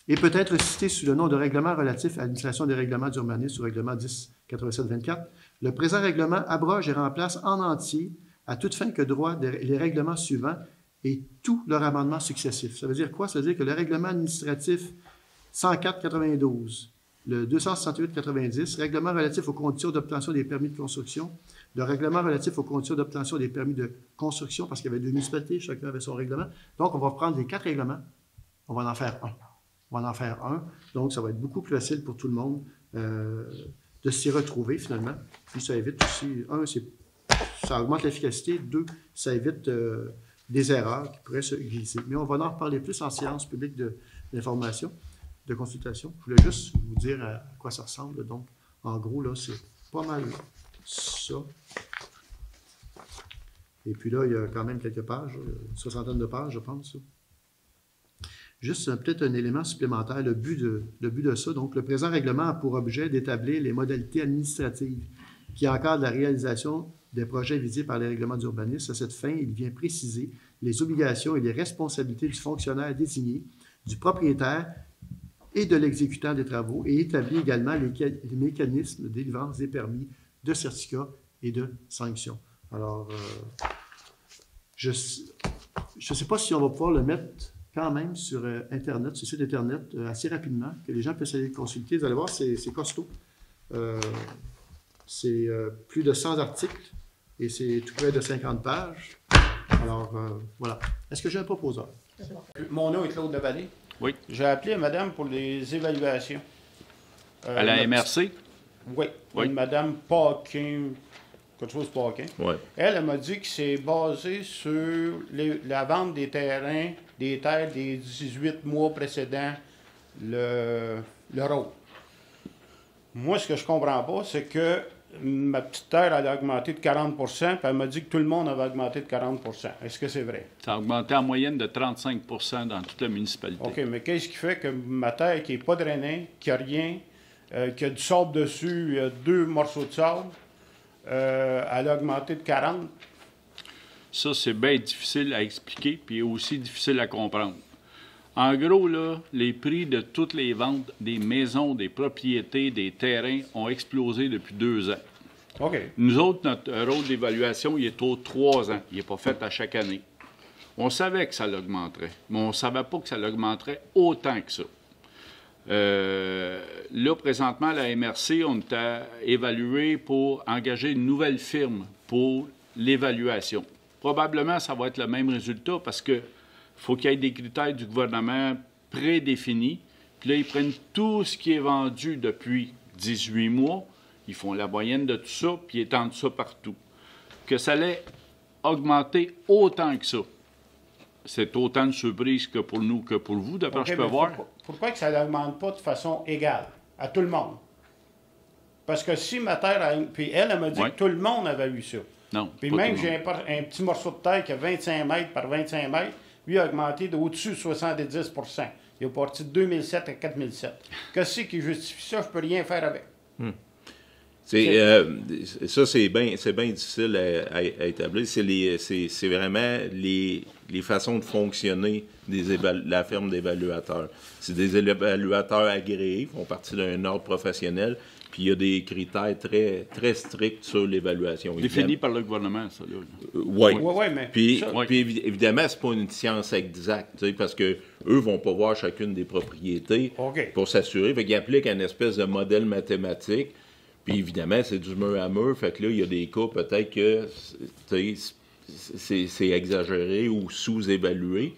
et peut être cité sous le nom de Règlement relatif à l'administration des règlements d'urbanisme ou Règlement 1087-24. Le présent règlement abroge et remplace en entier, à toute fin que droit, les règlements suivants et tous leurs amendements successifs. Ça veut dire quoi? Ça veut dire que le règlement administratif 104-92, le 268-90, règlement relatif aux conditions d'obtention des permis de construction, le règlement relatif aux conditions d'obtention des permis de construction, parce qu'il y avait 2 municipalités, chacun avait son règlement. Donc, on va prendre les 4 règlements, on va en faire un. On va en faire un. Donc, ça va être beaucoup plus facile pour tout le monde de s'y retrouver, finalement. Puis, ça évite aussi, ça augmente l'efficacité. 2, ça évite des erreurs qui pourraient se glisser. Mais on va en reparler plus en séance publique d'information, de consultation. Je voulais juste vous dire à quoi ça ressemble. Donc, en gros, là, c'est pas mal ça. Et puis là, il y a quand même quelques pages, une soixantaine de pages, je pense. Juste peut-être un élément supplémentaire, le but de ça. Donc, le présent règlement a pour objet d'établir les modalités administratives qui encadrent la réalisation des projets visés par les règlements d'urbanisme. À cette fin, il vient préciser les obligations et les responsabilités du fonctionnaire désigné, du propriétaire et de l'exécutant des travaux et établit également les mécanismes de délivrance des permis, de certificats et de sanctions. Alors, je ne sais pas si on va pouvoir le mettre quand même sur Internet, sur le site Internet, assez rapidement, que les gens puissent aller le consulter. Vous allez voir, c'est costaud. C'est plus de 100 articles et c'est tout près de 50 pages. Alors, voilà. Est-ce que j'ai un proposeur? Mon nom est Claude Lavallée. Oui. J'ai appelé madame pour les évaluations. À la MRC? Oui. Oui. Une madame Paquin, quelque chose Paquin. Oui. Elle m'a dit que c'est basé sur la vente des terrains, des terres des 18 mois précédents le rôle. Moi, ce que je comprends pas, c'est que ma petite terre, elle a augmenté de 40 puis elle m'a dit que tout le monde avait augmenté de 40 Est-ce que c'est vrai? Ça a augmenté en moyenne de 35 dans toute la municipalité. OK, mais qu'est-ce qui fait que ma terre, qui n'est pas drainée, qui n'a rien, qui a du sable dessus, il y a 2 morceaux de sable, elle a augmenté de 40? Ça, c'est bien difficile à expliquer, puis aussi difficile à comprendre. En gros, là, les prix de toutes les ventes des maisons, des propriétés, des terrains ont explosé depuis 2 ans. OK. Nous autres, notre rôle d'évaluation, il est aux 3 ans. Il n'est pas fait à chaque année. On savait que ça l'augmenterait, mais on ne savait pas que ça l'augmenterait autant que ça. Là, présentement, à la MRC, on est évalué pour engager une nouvelle firme pour l'évaluation. Probablement, ça va être le même résultat parce que faut qu'il y ait des critères du gouvernement prédéfinis. Puis là, ils prennent tout ce qui est vendu depuis 18 mois, ils font la moyenne de tout ça, puis ils étendent ça partout. Que ça allait augmenter autant que ça. C'est autant de surprise que pour nous que pour vous, d'après Okay, je peux voir. Pourquoi que ça n'augmente pas de façon égale à tout le monde? Parce que si ma terre... Puis elle m'a dit que tout le monde avait eu ça. Non. Puis même, j'ai un petit morceau de terre qui a 25 mètres par 25 mètres, lui a augmenté d'au-dessus de 70 Il est parti de 2007 à 4007. Qu'est-ce qui justifie ça? Je peux rien faire avec. Ça, c'est bien difficile à établir. C'est vraiment les façons de fonctionner la firme d'évaluateurs. C'est des évaluateurs agréés, font partie d'un ordre professionnel, puis il y a des critères très, très stricts sur l'évaluation. Défini par le gouvernement, ça, là. Oui. Mais puis évidemment, c'est pas une science exacte, parce que eux vont pas voir chacune des propriétés pour s'assurer. Fait qu'ils appliquent un espèce de modèle mathématique. Puis évidemment, c'est du mur à mur. Fait que là, il y a des cas peut-être que c'est exagéré ou sous-évalué.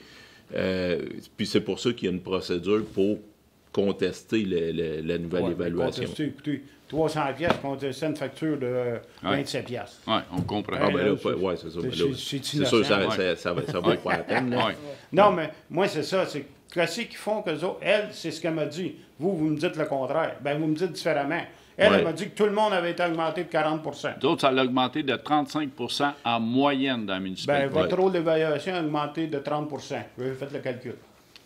Puis c'est pour ça qu'il y a une procédure pour contester la nouvelle évaluation. Contester, écoutez, 300 pièces contester une facture de 27 pièces. Oui, on comprend. Oui, c'est ça. C'est sûr, ça va pas la peine. Là. Non, mais moi, c'est ça. C'est qu'est-ce qu'ils font qu'eux autres? Elle, c'est ce qu'elle m'a dit. Vous me dites le contraire. Bien, vous me dites différemment. Elle m'a dit que tout le monde avait été augmenté de 40 D'autres, ça a augmenté de 35 en moyenne dans la municipalité. Bien, votre rôle d'évaluation a augmenté de 30 Vous avez fait le calcul.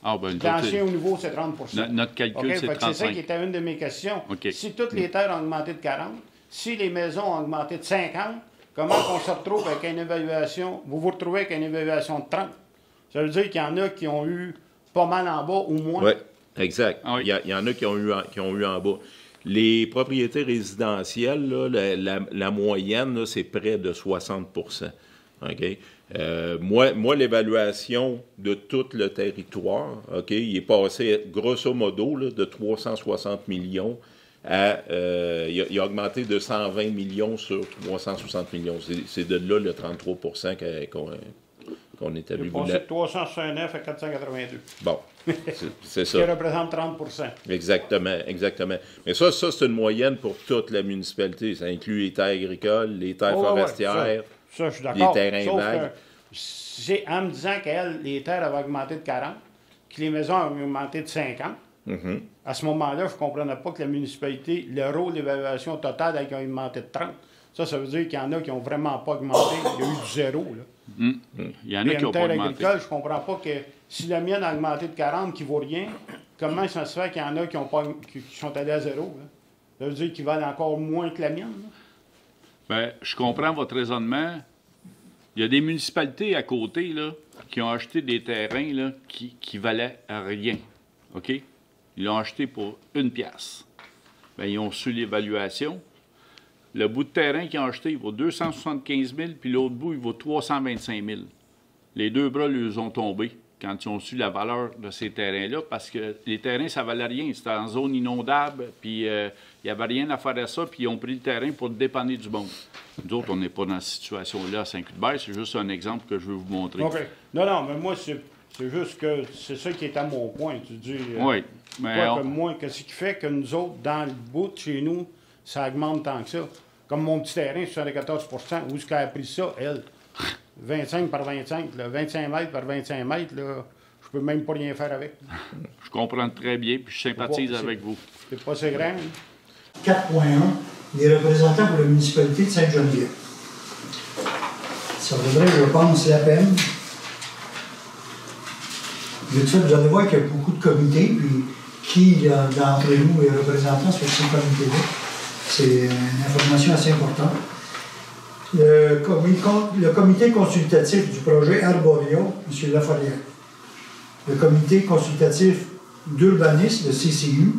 Ah, ben, l'ancien au nouveau, c'est 30 Notre calcul, c'est 35 C'est ça qui était une de mes questions. Okay. Si toutes les terres ont augmenté de 40, si les maisons ont augmenté de 50, comment on se retrouve avec une évaluation, vous vous retrouvez avec une évaluation de 30. Ça veut dire qu'il y en a qui ont eu pas mal en bas, au moins. Oui, exact. Ah oui. Il y en a qui ont eu en bas. Les propriétés résidentielles, là, la moyenne, là, c'est près de 60 OK? Moi, l'évaluation de tout le territoire, OK, il est passé, grosso modo, là, de 360 millions à... il a augmenté de 120 millions sur 360 millions. C'est de là le 33 qu'on établit. Il est passé de 369 à 482. Bon, c'est ça. Ce qui représente 30 Exactement. Mais ça c'est une moyenne pour toute la municipalité. Ça inclut les terres agricoles, les terres forestières, ça, je suis d'accord. les terrains vagues. C'est en me disant qu'elles, les terres avaient augmenté de 40, que les maisons avaient augmenté de 50. À ce moment-là, je ne comprenais pas que la municipalité, le rôle d'évaluation totale a augmenté de 30. Ça veut dire qu'il y en a qui n'ont vraiment pas augmenté. Il y a eu du zéro. Là. Il y en a qui n'ont pas augmenté. Agricole, je ne comprends pas que si la mienne a augmenté de 40 qui ne vaut rien, comment ça se fait qu'il y en a qui sont allés à zéro? Là? Ça veut dire qu'ils valent encore moins que la mienne? Bien, je comprends votre raisonnement. Il y a des municipalités à côté là, qui ont acheté des terrains là, qui valaient rien. OK? Ils l'ont acheté pour 1 pièce. Bien, ils ont su l'évaluation. Le bout de terrain qu'ils ont acheté, il vaut 275 000, puis l'autre bout, il vaut 325 000. Les deux bras lui ont tombé quand ils ont su la valeur de ces terrains-là, parce que les terrains, ça valait rien. C'était en zone inondable, puis il n'y avait rien à faire à ça, puis ils ont pris le terrain pour dépanner du monde. Nous autres, on n'est pas dans cette situation-là à Saint-Cuthbert. C'est juste un exemple que je veux vous montrer. OK. Non, mais moi, c'est juste que c'est ça qui est à mon point. Tu dis... oui. Mais moi, qu'est-ce qui fait que nous autres, dans le bout de chez nous, ça augmente tant que ça? Comme mon petit terrain, 74 où est-ce qu'elle a pris ça, elle? 25 par 25, là, 25 mètres par 25 mètres, là, je peux même pas rien faire avec. Je comprends très bien, puis je sympathise avec vous. C'est pas assez grand. 4.1, les représentants pour la municipalité de Sainte-Geneviève. Ça vaudrait, je pense, la peine. De fait, vous allez voir qu'il y a beaucoup de comités, puis qui d'entre nous est représentant sur ces comités-là. C'est une information assez importante. Le comité consultatif du projet Arborio, M. Laferrière. Le comité consultatif d'urbanisme, le CCU,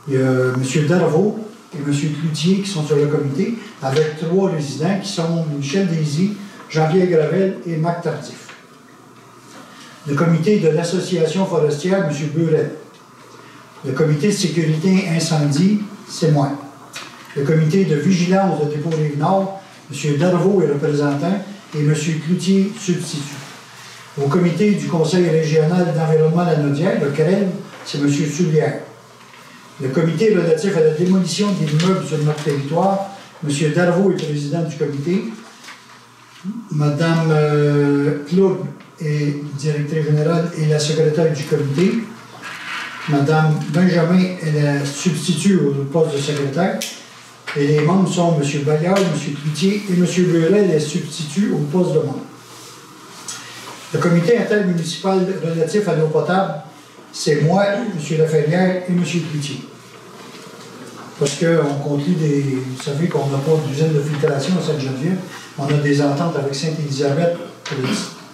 il y a M. Darvaux et M. Cloutier qui sont sur le comité, avec 3 résidents qui sont Michel Daisy, Jean-Pierre Gravel et Marc Tardif. Le comité de l'association forestière, M. Burel. Le comité de sécurité incendie, c'est moi. Le comité de vigilance de dépôt Rive-Nord, M. Darvaux est représentant et M. Cloutier substitut. Au comité du Conseil régional d'environnement de la Naudière, le CREL, c'est M. Soulière. Le comité relatif à la démolition des immeubles sur notre territoire, M. Darvaux est président du comité. Mme Claude est directrice générale et la secrétaire du comité. Mme Benjamin est la substitut au poste de secrétaire. Et les membres sont M. Bayard, M. Cloutier et M. Burel est substitut au poste de membre. Le comité intermunicipal relatif à l'eau potable, c'est moi, M. Laferrière et M. Cloutier. Parce qu'on conclut des... Vous savez qu'on n'a pas d'usine de filtration à Sainte-Geneviève. On a des ententes avec Sainte-Élisabeth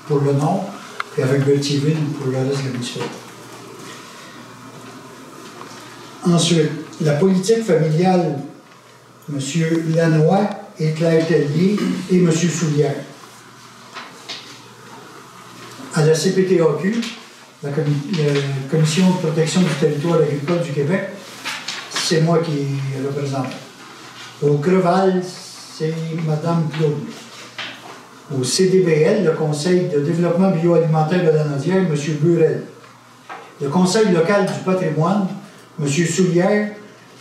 pour le nord et avec Berthierville pour le reste de la municipalité. Ensuite, la politique familiale, M. Lanois et Claire Tellier et M. Soulière. À la CPTAQ, la Commission de protection du territoire agricole du Québec, c'est moi qui représente. Au Creval, c'est Mme Claude. Au CDBL, le Conseil de développement bioalimentaire de la Naudière, M. Burel. Le Conseil local du patrimoine, M. Soulière,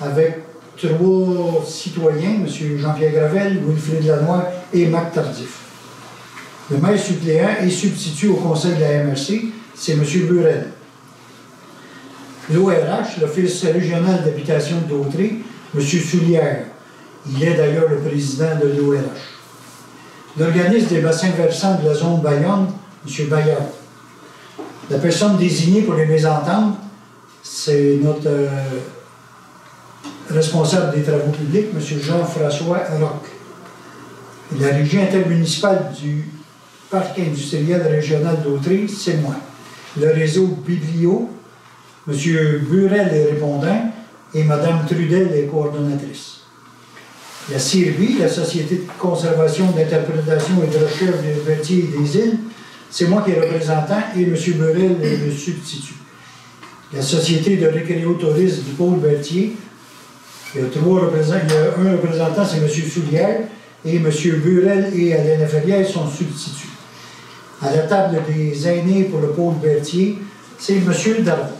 avec 3 citoyens, M. Jean-Pierre Gravel, Wilfrid Lanois et Marc Tardif. Le maire suppléant et substitut au conseil de la MRC, c'est M. Burel. L'ORH, l'Office régional d'habitation de Dautrey, M. Soulière. Il est d'ailleurs le président de l'ORH. L'organisme des bassins versants de la zone Bayonne, M. Bayard. La personne désignée pour les mésentendre, c'est notre responsable des travaux publics, M. Jean-François Roch. Et la régie intermunicipale du Parc industriel régional d'Autrey, c'est moi. Le réseau Biblio, M. Burel est répondant et Mme Trudel est coordonnatrice. La CIRBI, la Société de conservation, d'interprétation et de recherche des Berthier et des îles, c'est moi qui est représentant et M. Burel est le substitut. La Société de récréotourisme du pôle Berthier, il y a un représentant, c'est M. Soulière, et M. Burel et Alain Ferrière sont substituts. À la table des aînés pour le pôle Berthier, c'est M. Darvaux.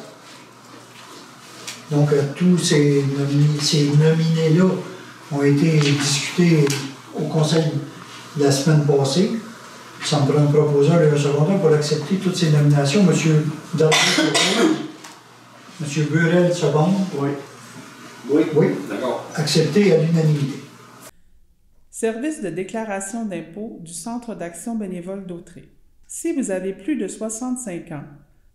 Donc, tous ces nominés-là ont été discutés au Conseil la semaine passée. Ça me prend un proposeur et un secondeur pour accepter toutes ces nominations. M. Darvaux, M. Burel, seconde. Oui. Oui. D'accord. Accepté à l'unanimité. Service de déclaration d'impôt du Centre d'action bénévole d'Autrey. Si vous avez plus de 65 ans,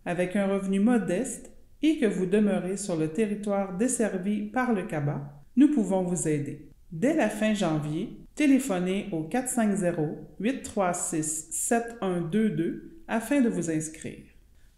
avec un revenu modeste et que vous demeurez sur le territoire desservi par le CABA, nous pouvons vous aider. Dès la fin janvier, téléphonez au 450-836-7122 afin de vous inscrire.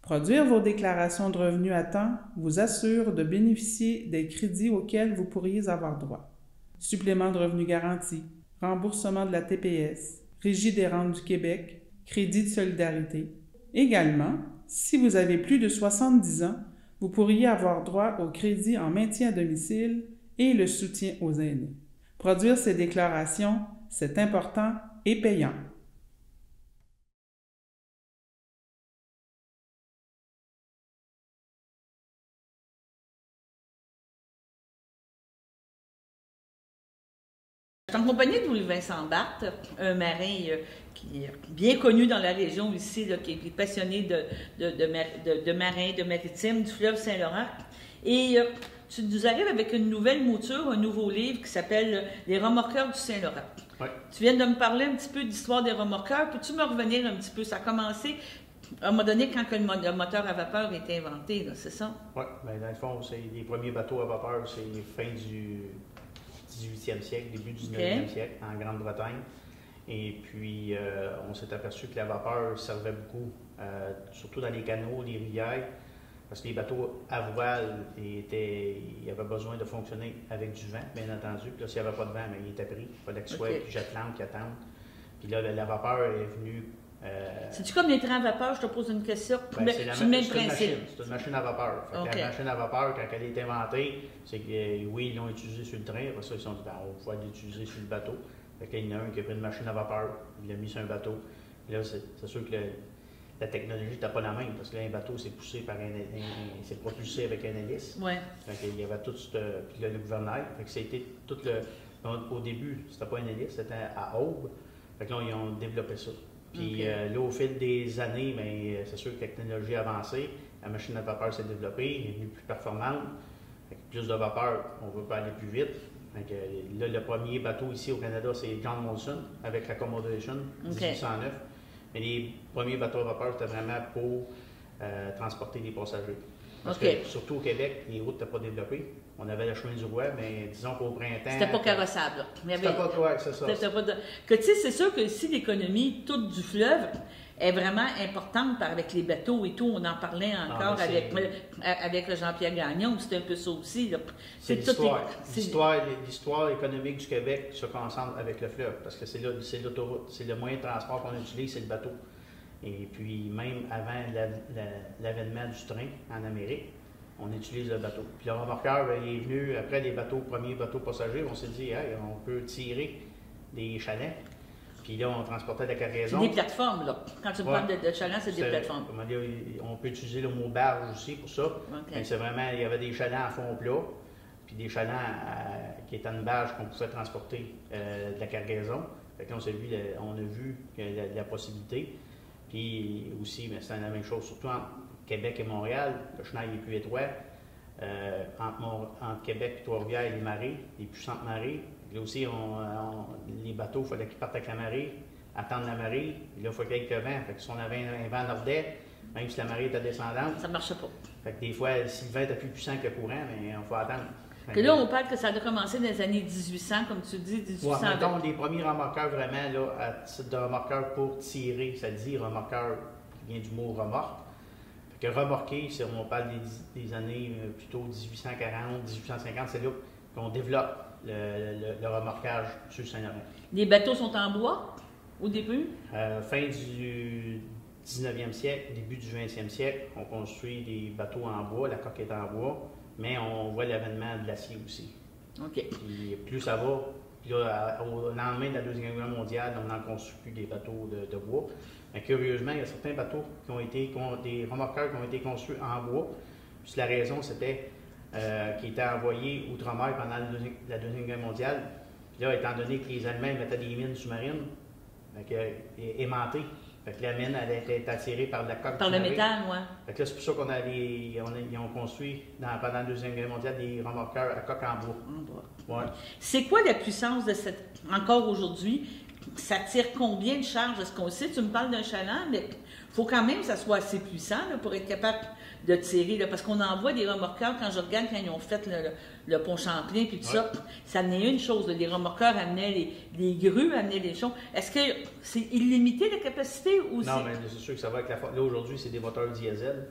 Produire vos déclarations de revenus à temps vous assure de bénéficier des crédits auxquels vous pourriez avoir droit. Supplément de revenus garanti, remboursement de la TPS, Régie des rentes du Québec, crédit de solidarité. Également, si vous avez plus de 70 ans, vous pourriez avoir droit au crédit en maintien à domicile et le soutien aux aînés. Produire ces déclarations, c'est important et payant. Je suis en compagnie de Louis-Vincent Barthes, un marin qui est bien connu dans la région ici, là, qui est passionné de marins, de maritime, du fleuve Saint-Laurent. Et tu nous arrives avec une nouvelle mouture, un nouveau livre qui s'appelle « Les remorqueurs du Saint-Laurent ». Oui. Tu viens de me parler un petit peu d'histoire des remorqueurs. Peux-tu me revenir un petit peu? Ça a commencé à un moment donné quand le moteur à vapeur a été inventé, c'est ça? Oui, bien, dans le fond, c'est les premiers bateaux à vapeur, c'est fin du 18e siècle, début du 19e siècle, en Grande-Bretagne. Et puis, on s'est aperçu que la vapeur servait beaucoup, surtout dans les canaux, les rivières, parce que les bateaux à voile, il y avait besoin de fonctionner avec du vent, bien entendu. Puis là, s'il n'y avait pas de vent, bien, il était pris. Il fallait qu'il soit jette l'encre, qu'il attende. Puis là, la vapeur est venue. C'est-tu comme les trains à vapeur? Je te pose une question. Ben, c'est le même principe. C'est une machine à vapeur. Fait que la machine à vapeur, quand elle est inventée, c'est que oui, ils l'ont utilisée sur le train. Après ça, ils se sont dit, ben, on va pouvoir l'utiliser sur le bateau. Fait qu'il y en a un qui a pris une machine à vapeur, il l'a mis sur un bateau. Puis là, c'est sûr que la technologie n'était pas la même, parce que là, un bateau, c'est poussé par c'est propulsé avec un hélice. Ouais. Fait qu'il y avait tout puis là, le gouvernail. Fait que ça a été tout au début, c'était pas un hélice, c'était à aube. Fait que là, ils ont développé ça. Puis là, au fil des années, bien, c'est sûr que la technologie a avancé, la machine à vapeur s'est développée, elle est devenue plus performante. Avec plus de vapeur, on peut aller plus vite. Donc, là, le premier bateau ici au Canada, c'est John Molson avec l'Accommodation 1809. Mais les premiers bateaux à vapeur, c'était vraiment pour transporter des passagers. Parce que, surtout au Québec, les routes n'étaient pas développées. On avait le chemin du roi, mais disons qu'au printemps... C'était pas carrossable. C'était pas quoi, c'est ça. Que tu sais, c'est sûr que ici, l'économie toute du fleuve est vraiment importante avec les bateaux et tout. On en parlait encore avec Jean-Pierre Gagnon, c'était un peu ça aussi. Là. C'est l'histoire économique du Québec se concentre avec le fleuve, parce que c'est l'autoroute, c'est le moyen de transport qu'on utilise, c'est le bateau. Et puis, même avant l'avènement du train en Amérique, on utilise le bateau. Puis le remorqueur, il est venu, après les premiers bateaux passagers, on s'est dit, hey, on peut tirer des chalets. Puis là, on transportait de la cargaison. Des plateformes, là. Quand tu parles de chalets, c'est des plateformes. Comment dire, on peut utiliser le mot barge aussi pour ça. Okay. C'est vraiment, il y avait des chalets en fond plat, puis des chalets qui étaient une barge qu'on pouvait transporter de la cargaison. Fait que là, on a vu la possibilité. Puis aussi, c'est la même chose, surtout entre Québec et Montréal, le chenal est plus étroit. Entre Québec et Trois-Rivières, les marées, les puissantes marées. Là aussi, les bateaux, il fallait qu'ils partent avec la marée, attendre la marée. Là, il faut qu'il y ait le vent. Fait que si on avait un vent nordais, même si la marée était descendante, ça ne marchait pas. Fait que des fois, si le vent était plus puissant que le courant, il faut attendre. Que là, on parle que ça a commencé dans les années 1800, comme tu dis, 1800. Ouais, mettons, les premiers remorqueurs vraiment, là, à titre de remorqueur pour tirer, ça dit remorqueur qui vient du mot remorque. Fait que remorquer, si on parle des années plutôt 1840, 1850, c'est là qu'on développe le remorquage sur le Saint-Laurent. Les bateaux sont en bois au début? Fin du 19e siècle, début du 20e siècle, on construit des bateaux en bois, la coque est en bois, mais on voit l'avènement de l'acier aussi. OK. Puis plus ça va, puis là, au lendemain de la Deuxième Guerre mondiale, on n'en construit plus des bateaux de bois. Mais curieusement, il y a certains bateaux des remorqueurs qui ont été construits en bois. Puis la raison, c'était qu'ils étaient envoyés outre-mer pendant la Deuxième Guerre mondiale. Puis là, étant donné que les Allemands mettaient des mines sous-marines, aimantées, fait que la mine elle était attirée par la coque. Par le métal, oui. Fait que là, c'est pour ça ils ont construit pendant la Deuxième Guerre mondiale des remorqueurs à coque en bois. Ouais. C'est quoi la puissance de encore aujourd'hui? Ça tire combien de charges? Est-ce qu'on sait? Tu me parles d'un chaland, mais il faut quand même que ça soit assez puissant là, pour être capable de tirer. Là, parce qu'on envoie des remorqueurs, quand je regarde quand ils ont fait le pont Champlain, puis tout ça, ça amenait une chose. Là, les remorqueurs amenaient les grues, amenaient les choses. Est-ce que c'est illimité la capacité? Ou non, mais c'est sûr que ça va avec la force. Là, aujourd'hui, c'est des moteurs diesel.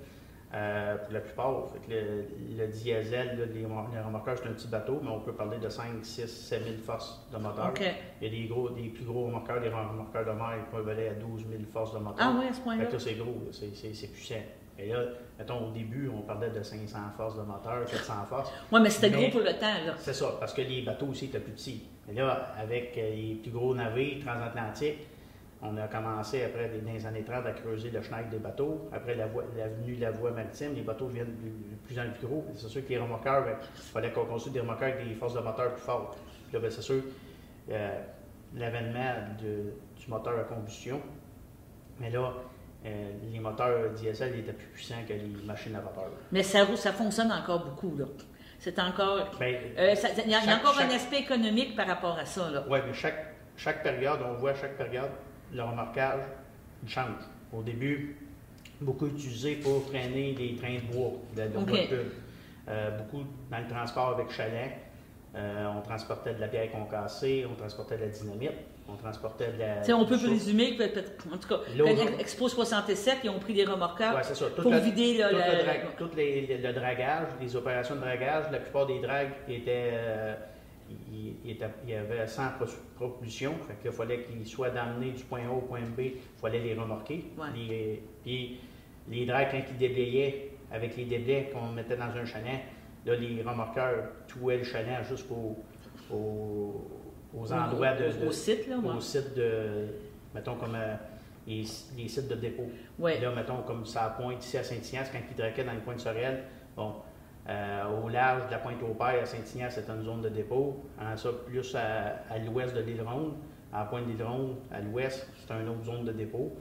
Pour la plupart, fait que le diesel, là, les remorqueurs, c'est un petit bateau, mais on peut parler de 5, 6, 7 000 forces de moteur. Okay. Il y a des plus gros remorqueurs, des remorqueurs de mer, qui peuvent aller à 12 000 forces de moteur. Ah oui, à ce point-là? Fait que là, c'est gros, c'est puissant. Et là, mettons, au début, on parlait de 500 forces de moteur, 400 forces. Oui, mais c'était gros pour le temps, là. C'est ça, parce que les bateaux aussi étaient plus petits. Et là, avec les plus gros navires transatlantiques, on a commencé, après, dans les années 30, à creuser le chenal des bateaux. Après l'avenue de la voie maritime, les bateaux viennent de plus en plus gros. C'est sûr que les remorqueurs, il fallait qu'on construise des remorqueurs avec des forces de moteur plus fortes. Puis là, c'est sûr, l'avènement du moteur à combustion. Mais là, les moteurs diesel étaient plus puissants que les machines à vapeur. Mais ça fonctionne encore beaucoup, là. C'est encore... il y a encore un aspect économique par rapport à ça, là. Oui, mais chaque période, on voit à chaque période, le remorquage change. Au début, beaucoup utilisé pour freiner des trains de bois, de bois de pub. Beaucoup dans le transport avec chalet. On transportait de la pierre concassée, on transportait de la dynamite, on transportait de la... on peut présumer que, en tout cas, Expo 67, ils ont pris des remorqueurs pour vider le dragage, les opérations de dragage. La plupart des dragues étaient... il y avait 100 propulsions, fait qu'il fallait qu'ils soient d'amener du point A au point B, il fallait les remorquer. Ouais. Puis les dragues, quand ils déblayaient, avec les déblais qu'on mettait dans un chaland, là, les remorqueurs touaient le chaland jusqu'aux endroits au site, là, au site de, mettons, comme les sites de dépôt. Ouais. Là, mettons, comme ça pointe ici à Saint-Ignace, quand ils draguaient dans le coin de Sorel, bon, au large de la Pointe-au-Père à Saint-Ignace, c'est une zone de dépôt. En ça, plus à l'ouest de l'île Ronde, à la pointe de l'île Ronde, à l'ouest, c'est une autre zone de dépôt.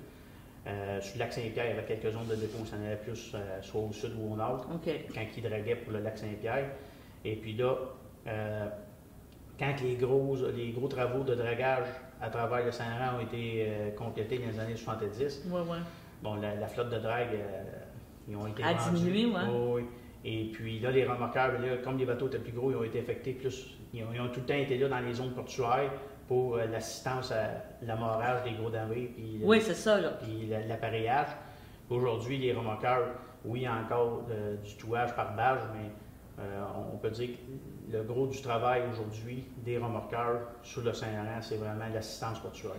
Sur le lac Saint-Pierre, il y avait quelques zones de dépôt, ça en avait plus soit au sud ou au nord, quand ils draguaient pour le lac Saint-Pierre. Et puis là, quand les gros travaux de dragage à travers le Saint-Laurent ont été complétés dans les années 70, bon, la flotte de drague, ils ont été diminué, oui. Et puis là, les remorqueurs, là, comme les bateaux étaient plus gros, ils ont été affectés plus. Ils ont tout le temps été là dans les zones portuaires pour l'assistance à l'amarrage des gros navires. Oui, c'est ça, là. Puis l'appareillage. Aujourd'hui, les remorqueurs, oui, il y a encore du touage par bâche, mais on peut dire que le gros du travail aujourd'hui des remorqueurs sur le Saint-Laurent, c'est vraiment l'assistance portuaire.